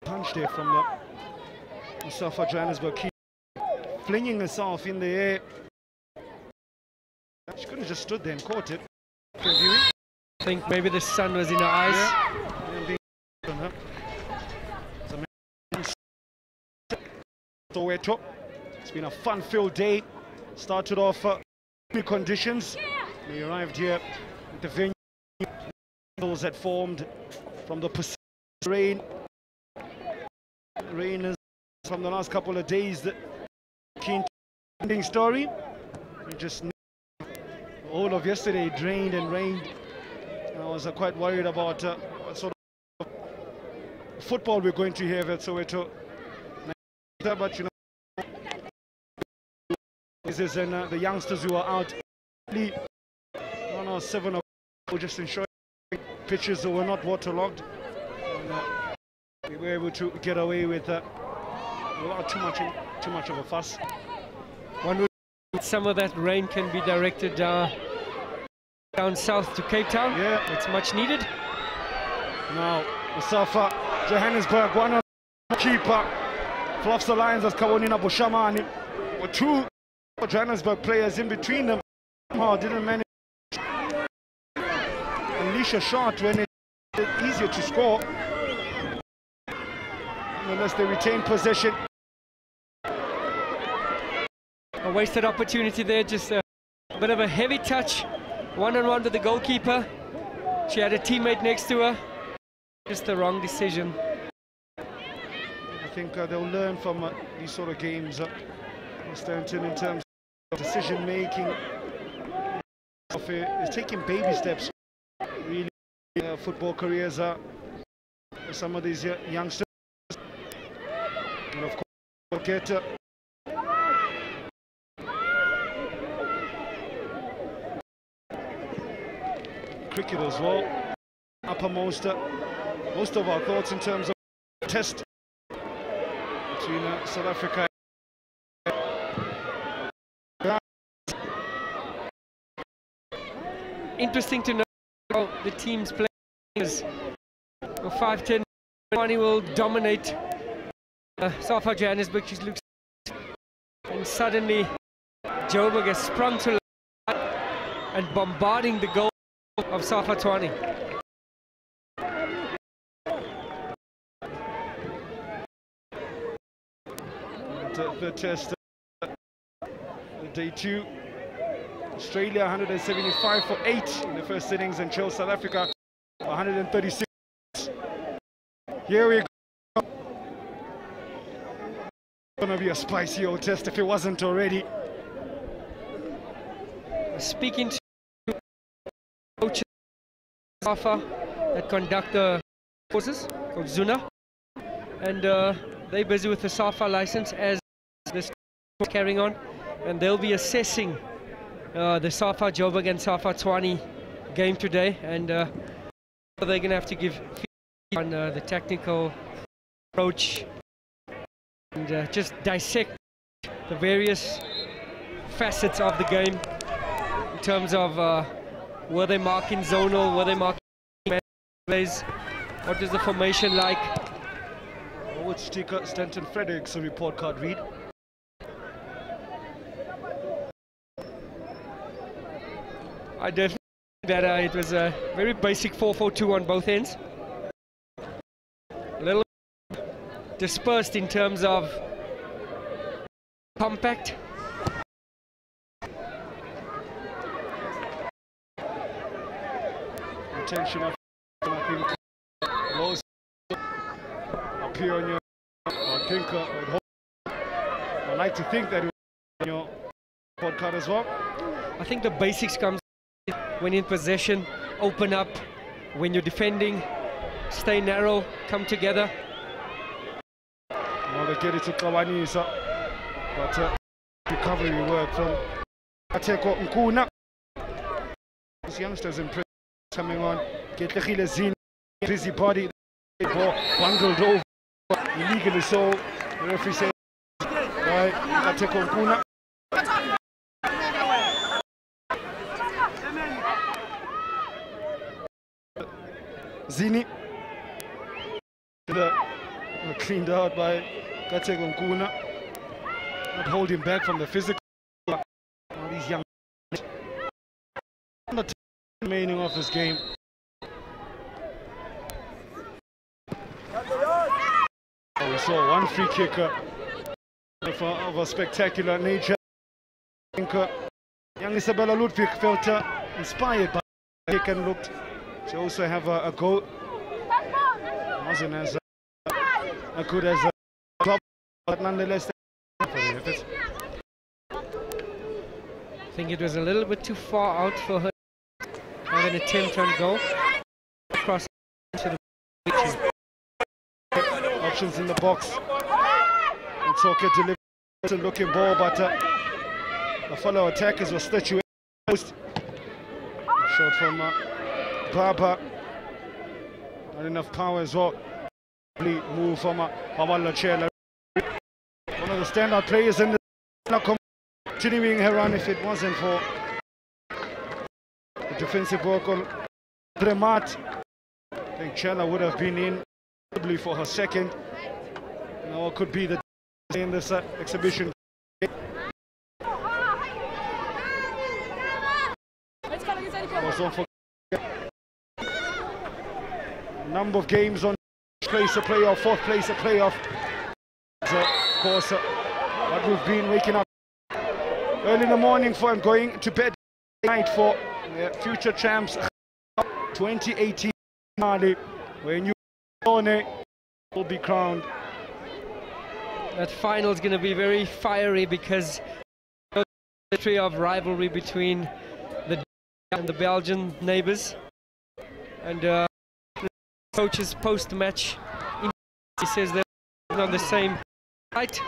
punch there from the SAFA Johannesburg, flinging herself in the air. She could have just stood there and caught it. I think maybe the sun was in her eyes. Yeah. Soweto. It's been a fun-filled day. Started off conditions. We arrived here at the venue. Hills had formed from the Pacific rain. Rain is from the last couple of days. The keen ending story. We just all of yesterday drained and rained. I was quite worried about what sort of football we're going to have at Soweto. But you know, this is the youngsters who are out. 1 or 7 were just ensuring pitches that were not waterlogged. And, we were able to get away with without too much of a fuss. One would some of that rain can be directed down south to Cape Town. Yeah, it's much needed. Now the SAFA Johannesburg, one of the keeper fluffs the lines as Kawonina Bushamani, with 2 Johannesburg players in between them. Somehow didn't manage to unleash a shot when it's easier to score. Unless they retain possession. A wasted opportunity there, just a bit of a heavy touch, one-on-one with the goalkeeper. She had a teammate next to her. Just the wrong decision. I think they'll learn from these sort of games, Stanton, in terms of decision-making. Is taking baby steps. Really, football careers are some of these youngsters. And of course, we'll get cricket as well. Uppermost, most of our thoughts in terms of test between South Africa. Interesting to know how the team's players. 5-10, Tshwane will dominate SAFA Johannesburg. She looks, and suddenly Joburg has sprung to life and bombarding the goal of SAFA Tshwane. The test, day 2. Australia 175 for 8 in the first innings, and South Africa 136. Here we go. Gonna be a spicy old test if it wasn't already. Speaking to coaches SAFA that conduct the courses called Zuna, and they're busy with the SAFA license as this is carrying on, and they'll be assessing the SAFA Joburg and SAFA Tshwane game today, and they're going to have to give feedback on the technical approach and just dissect the various facets of the game in terms of were they marking zonal, were they marking plays, what is the formation like. What would Stanton Fredericks report card read? I definitely think that it was a very basic 4-4-2 on both ends. A little dispersed in terms of compact. Intention of lows up here on your I think I like to think that it was on your report card as well. I think the basics comes when in possession, open up. When you're defending, stay narrow, come together. Now they get it to Kawanisa, but recovery work from Ateko Nkuna. These youngsters in prison coming on. Get the Khilazin, busy body, ball bundled over illegally. So the referee says, right, Ateko Nkuna. Zini cleaned out by Gauteng Nkuna, not holding back from the physical. All these young on the remaining of this game. We saw one free kicker of a spectacular nature. I think young Isabella Ludwig felt inspired by the kick and looked to also have a goal. Wasn't as good as a club, but nonetheless for the effort. I think it was a little bit too far out for her to have an attempt on goal. Across to the options in the box. It's okay to deliver a looking ball, but the fellow attackers were statued. Shot from Baba. Not enough power as well. Move from Hawala Chela. One of the standout players in the continuing her run if it wasn't for the defensive work on Bremat. I think Chela would have been in probably for her second. Now it could be the in this exhibition. Number of games on place a playoff, fourth place a playoff. Of course, what we've been waking up early in the morning for and going to bed tonight for the future champs 2018 Mali, where New Gauteng will be crowned. That final is going to be very fiery because the history of rivalry between the and the Belgian neighbours, and the coaches post-match he says they're on the same fight,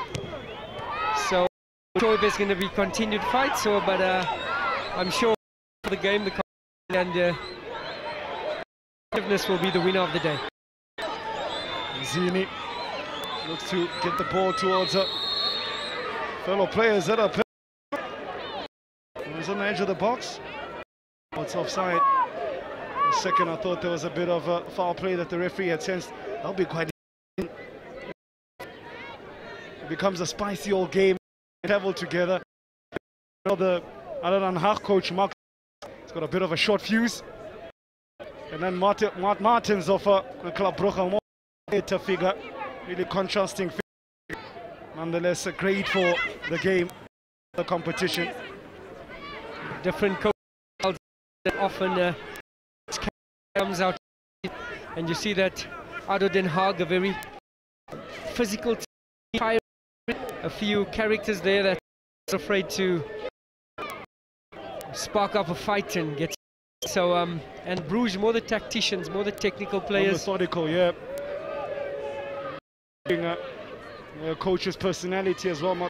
so I'm sure there's going to be continued fights. So, but I'm sure for the game, the and competitiveness will be the winner of the day. Zini looks to get the ball towards fellow players that are on the edge of the box. It's offside. The second, I thought there was a bit of a foul play that the referee had sensed. That'll be quite. It becomes a spicy old game. Travel together. The Alan Haag coach Mark has got a bit of a short fuse, and then Martins of Club Brugge, a figure, really contrasting. Nonetheless, great for the game, the competition. Different coaches often comes out, and you see that Ado Den Haag, a very physical team, a few characters there that are afraid to spark up a fight and get so and Bruges more the tacticians, more the technical players. Methodical, yeah. Being a coach's personality as well,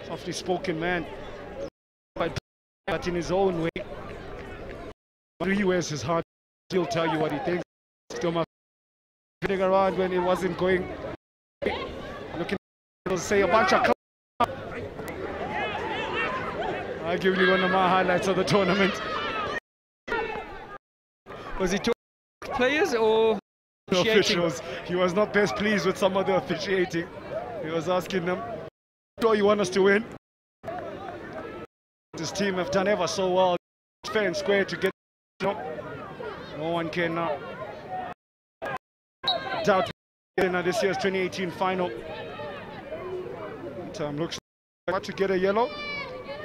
softly spoken man, but in his own way. He wears his heart. He'll tell you what he thinks. Still my fitting around when it wasn't going. Looking to say a bunch of. Arguably one of my highlights of the tournament. Was he talking to players or officials? He was not best pleased with some of the officiating. He was asking them, "Sure you want us to win?" This team have done ever so well, fair and square to get. No one can doubt in this year's 2018 final. Looks like to get a yellow.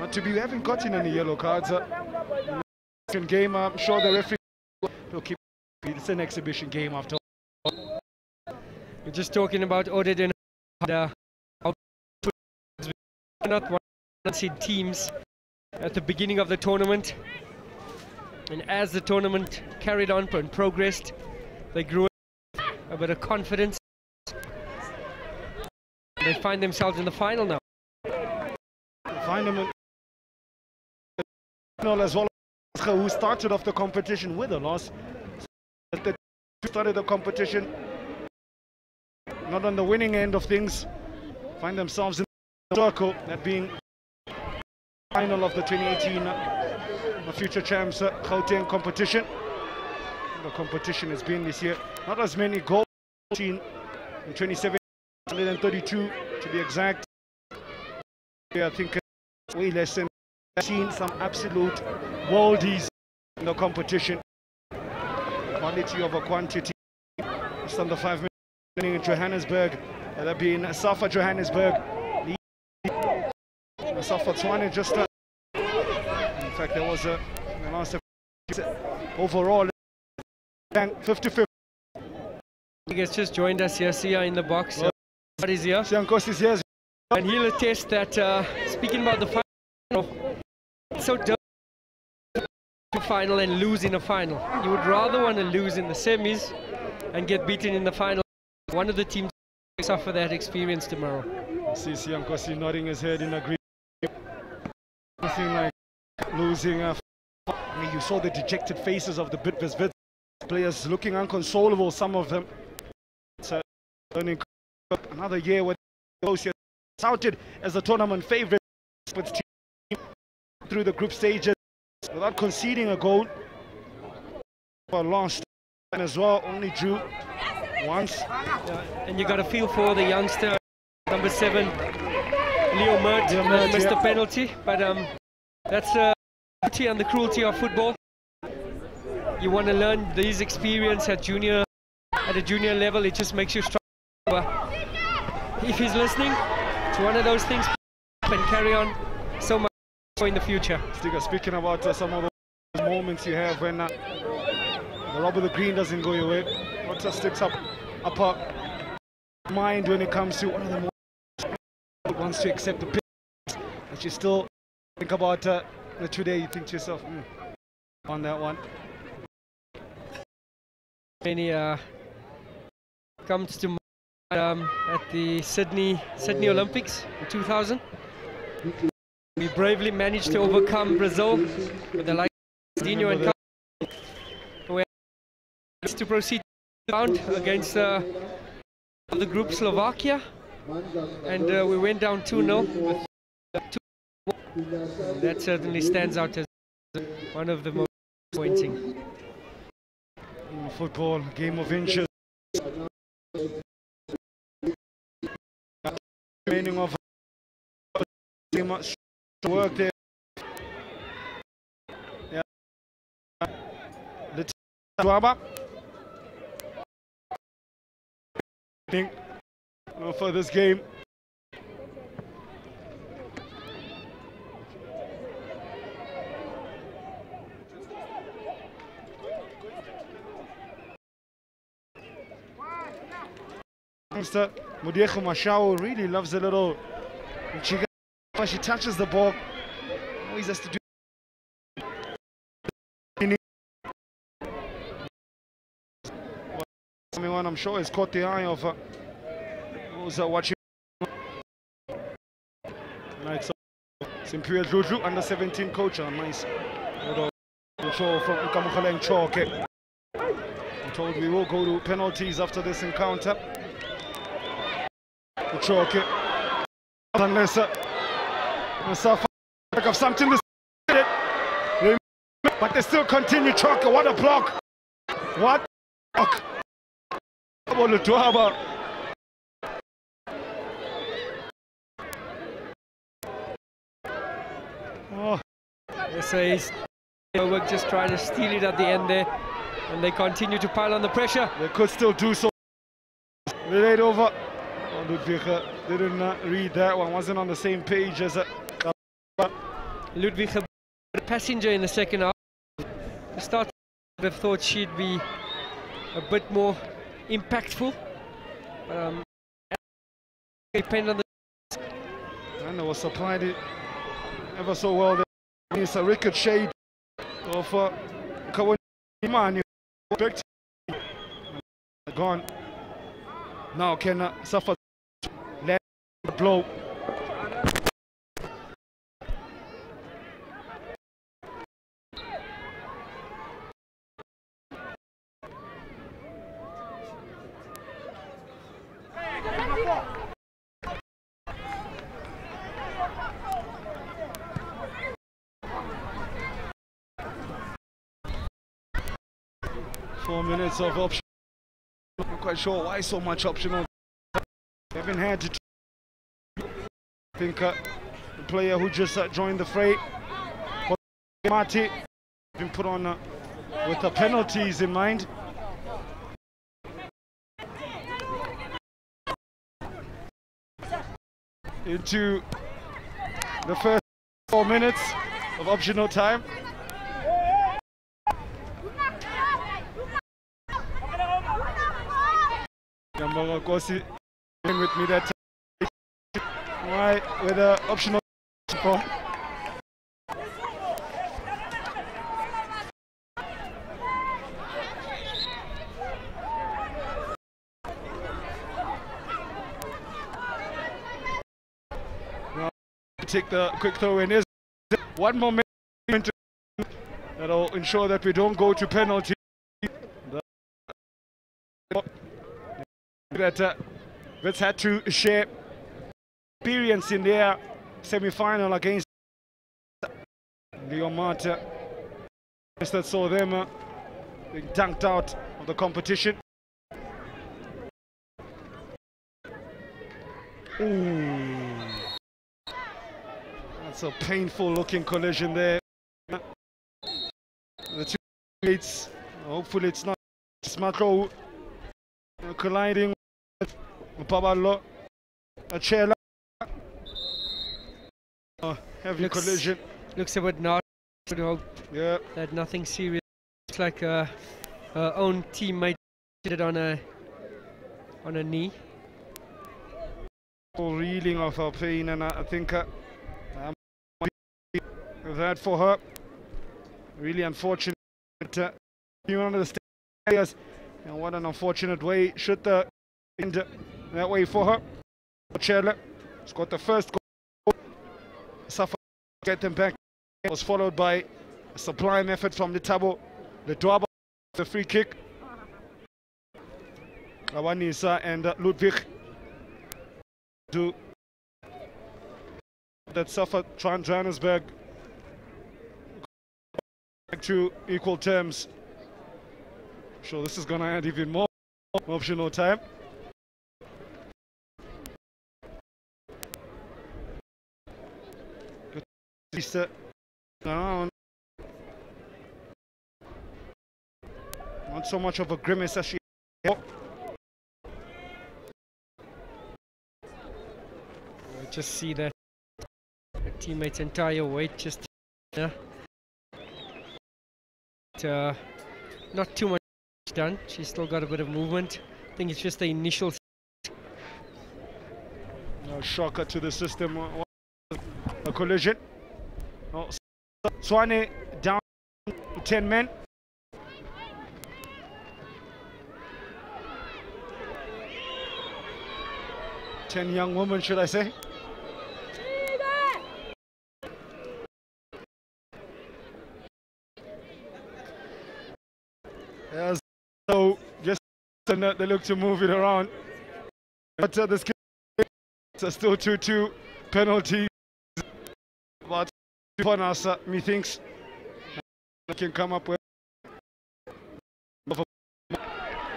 Not to be, we haven't gotten any yellow cards. Second game, I'm sure the referee will keep. It's an exhibition game after all. We're just talking about Oded and not one seed teams at the beginning of the tournament, and as the tournament carried on and progressed, they grew a bit of confidence. They find themselves in the final now. Find them in as well, who started off the competition with a loss. They started the competition not on the winning end of things, find themselves in the circle, that being final of the 2018 Future Champs Gauteng competition. The competition has been this year not as many goals in 27, 132 to be exact. I think way less than seen some absolute worldies in the competition. Quality over quantity. Just under 5 minutes in Johannesburg. That being SAFA Johannesburg. SAFA Tshwane just in fact there was a last overall 50-50. He has just joined us here, Sia in the box. What is here? Siankos is here. And he'll attest that, speaking about the final, it's so difficult to final and lose in a final. You would rather want to lose in the semis and get beaten in the final. One of the teams will suffer that experience tomorrow. See Siankos nodding his head in agreement. Nothing like losing. I mean, you saw the dejected faces of the Bidvest players looking inconsolable, some of them. It's another year where those here touted as the tournament favorite with team through the group stages without conceding a goal. But lost as well, only drew once. Yeah, and you got a feel for the youngster, number 7, Leo Mert, missed the penalty, but that's the beauty and the cruelty of football. You want to learn these experience at a junior level. It just makes you stronger. If he's listening, it's one of those things and carry on so much in the future. Speaking about some of the moments you have when the rub of the green doesn't go your way, what sticks up upper mind when it comes to one of the moments wants to accept the pitch, but you still think about today. You think to yourself, on that one. Many comes to mind at the Sydney Olympics in 2000. We bravely managed to overcome Brazil with the likes of Dino and we had to proceed to the round against the group Slovakia, and we went down 2-0 with 2-1. That certainly stands out as one of the most disappointing. Football, game of inches. Remaining of much work there. Yeah. Let's for this game. Mudiecho Mashao really loves a little. She touches the ball. Always has to do. Someone I'm sure has caught the eye of who's watching. Nice. Simpiwe Dludlu, under 17 coach. A nice little control from Ukamukhaleng Choke. I'm told we will go to penalties after this encounter. Choke. Unless SAFA of something to it. But they still continue. Choke. What a block. What a block. Oh. SA's work just trying to steal it at the end there, and they continue to pile on the pressure. They could still do so. Laid over. Oh, Ludwig didn't read that one, wasn't on the same page as Ludwig, a passenger in the second half. To start, I would have thought she'd be a bit more impactful. Depend on the And it was supplied it ever so well there. It's a ricochet of Kawani. Gone. Now can SAFA land the blow. Four minutes of option. Not quite sure why so much optional. Haven't had to. I think the player who just joined the fray, Marty, been put on with the penalties in mind. Into the first 4 minutes of optional time. Gambaga Kosi with me that time. Right, with the optional. Now, take the quick throw in. Is one more minute that'll ensure that we don't go to penalty. That Wits had to share experience in their semi-final against Leon Marta. That saw them being dunked out of the competition. Ooh. That's a painful looking collision there. The two athletes, hopefully it's not Smatro colliding with Pabalo Achela. Heavy collision. Looks a bit not. Would hope that nothing serious. Looks like her own teammate did it on a knee. Reeling of her pain, and I think that for her really unfortunate. You understand, and what an unfortunate way should the end that way for her. Chela scored the first goal. SAFA get them back. It was followed by a sublime effort from the Tabo. The Dwaba, the free kick. Awanisa and Ludwig to that SAFA Johannesburg back to equal terms. Sure, this is going to add even more optional time. Not so much of a grimace as she. Just see that her teammate's entire weight just not too much done. She's still got a bit of movement. I think it's just the initial shocker to the system. A collision. Tshwane down 10 men. Ten young women, should I say? Yeah, so just they look to move it around. But this it's still 2-2 penalty. But for us, methinks they can come up with.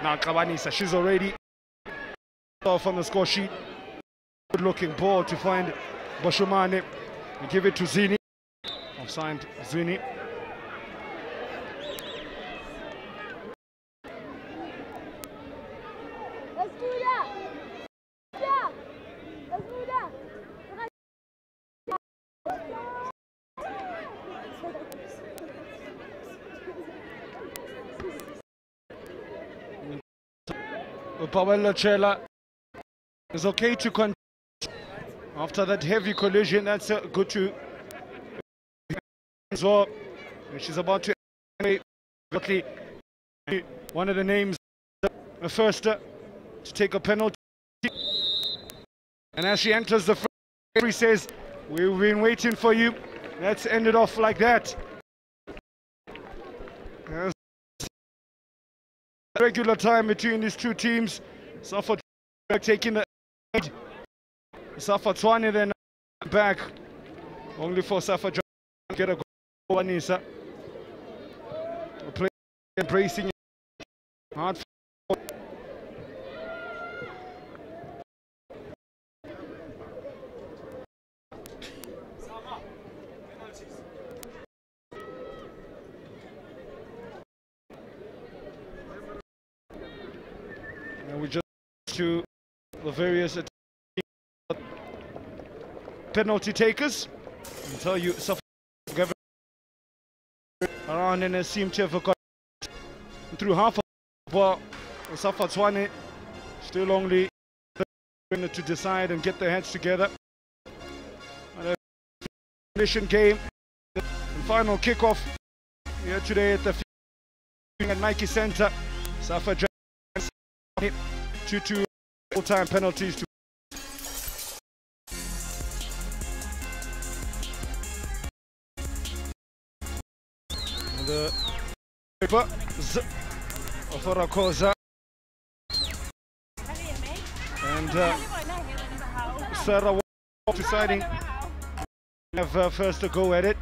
Now Kabanisa, she's already off on the score sheet. Good looking ball to find Bashumane and give it to Zini. Offside Zini. Let's do that. Yeah. Let's do that. Pawella Chela is okay to continue. After that heavy collision, that's good to as well. She's about to one of the names first to take a penalty. And as she enters the front, referee says, "We've been waiting for you." Let's end it off like that. Regular time between these two teams. SAFA taking the lead. SAFA Tshwane then back. Only for SAFA Johannesburg to get a goal. Anisa. Play embracing hard. And we just to the various penalty takers. I'll tell you, SAFA around and seem to have got through half of, but SAFA Tshwane still only to decide and get their heads together. Mission game, the final kickoff here today at the at Nike Center. SAFA 2-2 full-time penalties to the for Rakosa and Sarah deciding have first to go at it.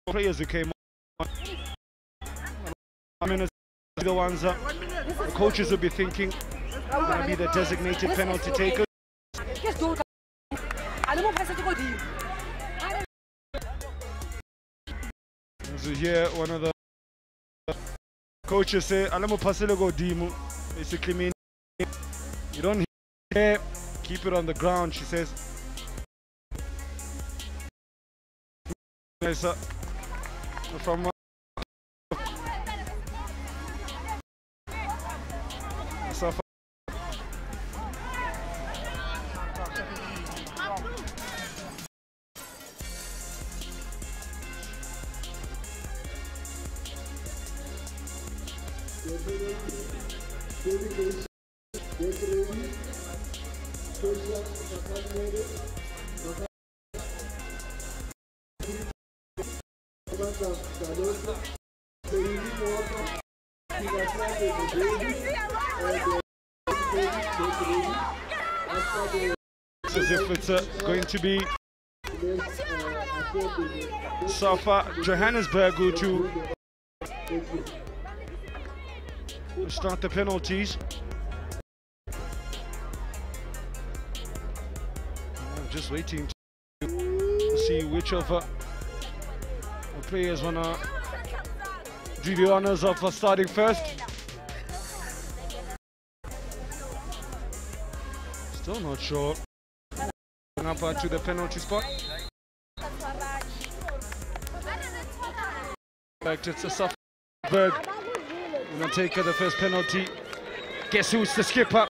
Players who came on, the ones the coaches will be thinking going to be the designated penalty takers. So here one of the coaches say, basically mean you don't hear, keep it on the ground, she says. From SAFA. As if it's going to be SAFA Johannesburg who to start the penalties. I'm just waiting to see which of the players want to do the honors of starting first. Still not sure. Up to the penalty spot. Back to SAFA Johannesburg. Gonna take the first penalty. Guess who's the skipper?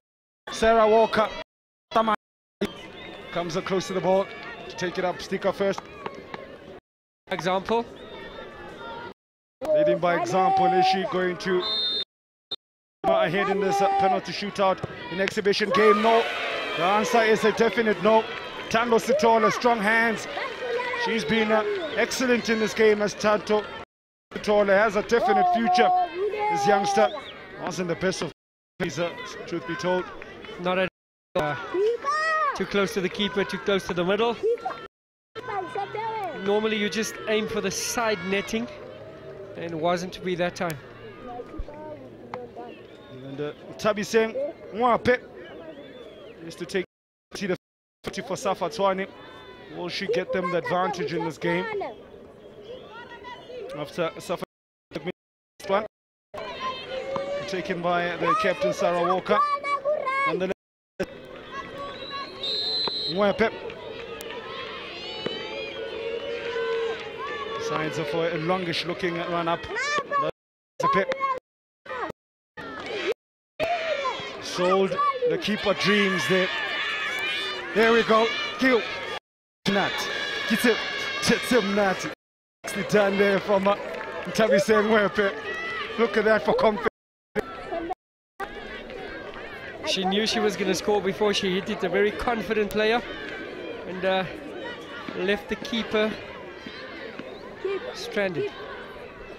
Sarah Walker. Comes up close to the ball to take it up. Sticker first. Example. Leading by example. Is she going to ahead in this penalty shootout in exhibition game? No. The answer is a definite no. Tango Sitola, strong hands. She's been excellent in this game as Tango Sitola has a definite future. This youngster wasn't the best of players, truth be told. Not at too close to the keeper, too close to the middle. Normally you just aim for the side netting, and it wasn't to be that time. And Tabi saying, Mwape is to take the 50 for SAFA Tshwane. Will she get them the advantage in this game? After SAFA one taken by the captain Sarah Walker. On the left, Mwape. Signs of a longish looking run up. Sold the keeper dreams there. There we go. Kill. Nat. Get it. Him Nat. Nicely done there from Tavi saying where. Look at that for confidence. She knew she was going to score before she hit it. A very confident player, and left the keeper stranded.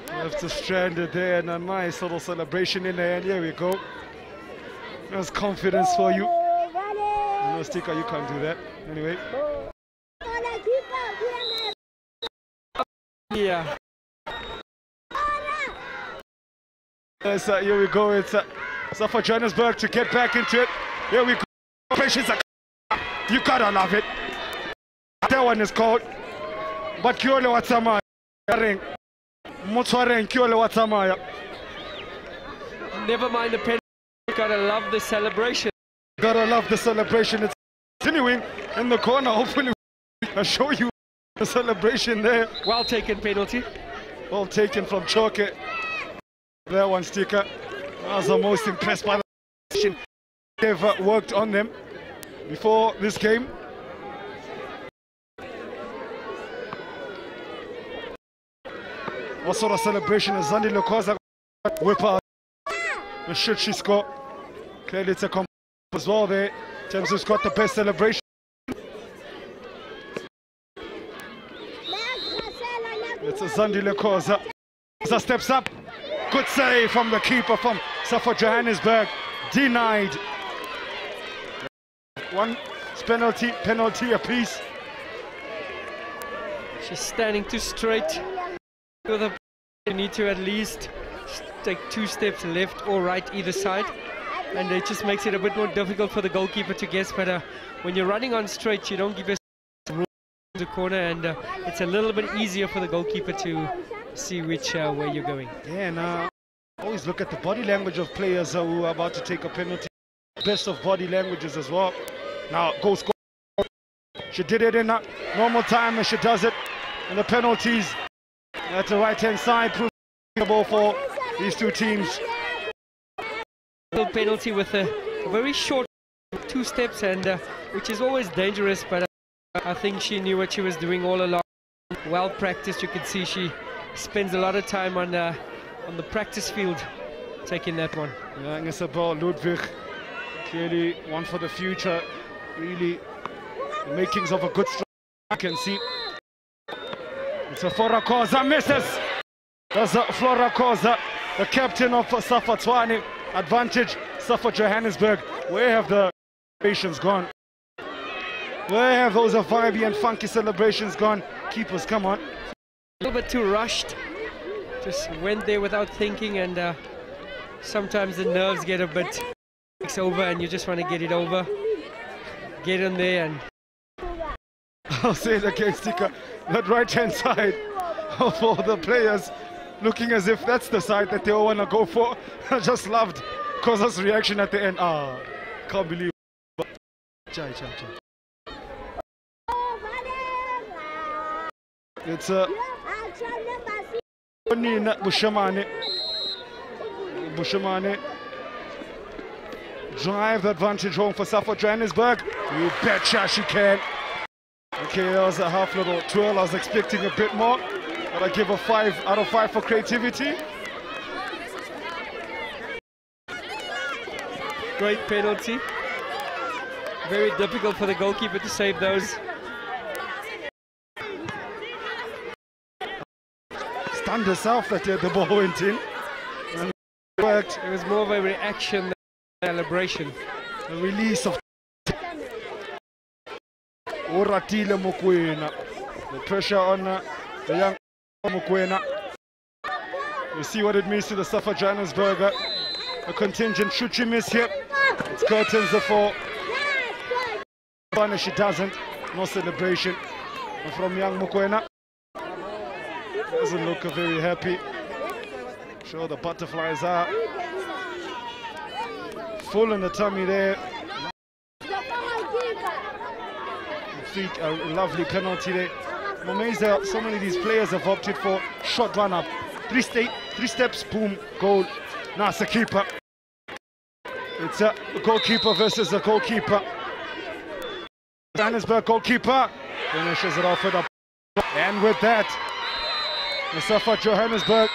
Left her stranded there, and a nice little celebration in there. And here we go. That's confidence for you. No, Sticker, you can't do that. Anyway. Yeah. Yes, here we go. It's SAFA Johannesburg to get back into it. Here we go. Patience. You gotta love it. That one is called. But Kyole Watsamaya. Never mind the penalty. You gotta love the celebration. Gotta love the celebration. It's continuing in the corner. Hopefully, I'll show you the celebration there. Well taken penalty. Well taken from Choke. That one, Sticker. I was the most impressed by the celebration. They've worked on them before this game. What sort of celebration is Zandi Lokoza whip out? And should she score? Clearly it's a comp as well there. In terms of who's got the best celebration. It's a Zandi Lokoza. Steps up. Good save from the keeper from SAFA Johannesburg. Denied. One penalty apiece. She's standing too straight. You need to at least take 2 steps left or right either side, and it just makes it a bit more difficult for the goalkeeper to guess. But when you're running on straight, you don't give yourself room to the corner, and it's a little bit easier for the goalkeeper to see which way you're going. Yeah, and always look at the body language of players who are about to take a penalty. Best of body languages as well. Now, goal score. She did it in a normal time, and she does it in the penalties. At the right-hand side, provable for these two teams. Penalty with a very short 2 steps, and which is always dangerous, but I think she knew what she was doing all along. Well practiced. You can see she spends a lot of time on the practice field taking that one. Yeah, and it's about Ludwig. Clearly one for the future. Really the makings of a good striker, I can see. It's a Flora Koza, misses. That's a Flora Koza, the captain of SAFA Tshwane. Advantage, SAFA Johannesburg. Where have the celebrations gone? Where have those vibey and funky celebrations gone? Keepers, come on. A little bit too rushed. Just went there without thinking, and sometimes the nerves get a bit over, and you just want to get it over. Get in there and... I'll say it again, Sticker. That right-hand side of all the players looking as if that's the side that they all want to go for. I just loved Koza's reaction at the end. Can't believe it. It's Bushamane. Drive the advantage home for SAFA Johannesburg. You betcha she can. Okay, that was a half little twirl. I was expecting a bit more, but I give a 5 out of 5 for creativity. Great penalty. Very difficult for the goalkeeper to save those. Stunned herself that the ball went in. And it worked. It was more of a reaction than a celebration. The release of Oratile Mokwena. The pressure on the young Mokwena. We see what it means to the SAFA Johannesburg. A contingent. Should she miss here? It's curtains the fall. She doesn't. No celebration from young Mokwena. Doesn't look very happy. Sure, the butterflies are full in the tummy there. A lovely penalty there. I'm amazed that so many of these players have opted for short run up. 3 steps, boom, goal. Now it's the keeper. It's a goalkeeper versus a goalkeeper. Johannesburg goalkeeper finishes it off with a... And with that, the SAFA Johannesburg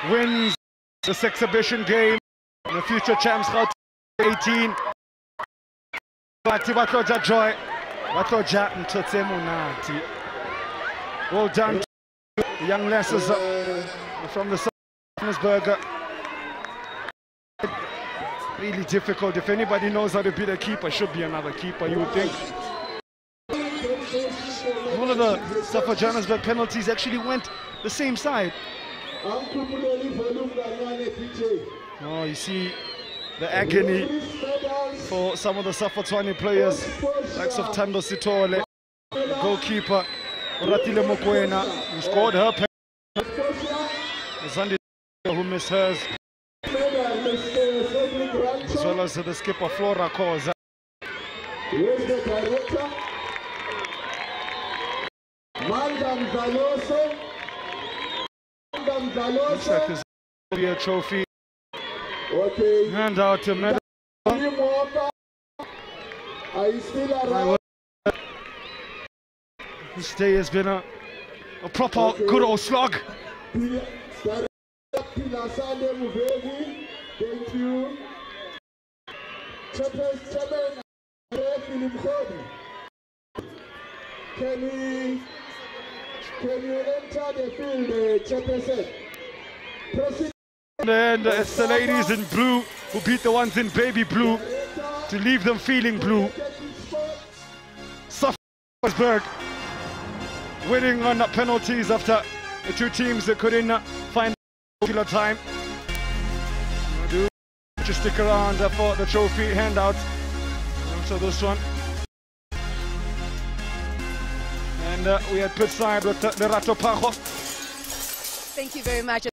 wins this exhibition game. And the future champs Gauteng 18. Joy. Well done to the young lasses from the SAFA Johannesburg. Really difficult. If anybody knows how to beat a keeper, should be another keeper, you would think. One of the SAFA Johannesburg penalties actually went the same side. Oh, you see the agony for some of the SAFA Tshwane players, likes of Tando Sitole, the goalkeeper, Ratile Mokoena, who scored her penalty. Zandi, who missed hers. As well as the skipper Flora Koza. Where's the director? Mandam Zaloso. Looks like this will be a trophy. Okay. Hand out to medal. Are you still around? This day has been a proper good old slog. Thank you. Can you enter the field, Chairperson? And it's the ladies in blue who beat the ones in baby blue to leave them feeling blue. SAFA Johannesburg winning on penalties after the two teams that couldn't find the time. Just stick around for the trophy handout after this one. And we had pit side with Lerato Pajo. Thank you very much.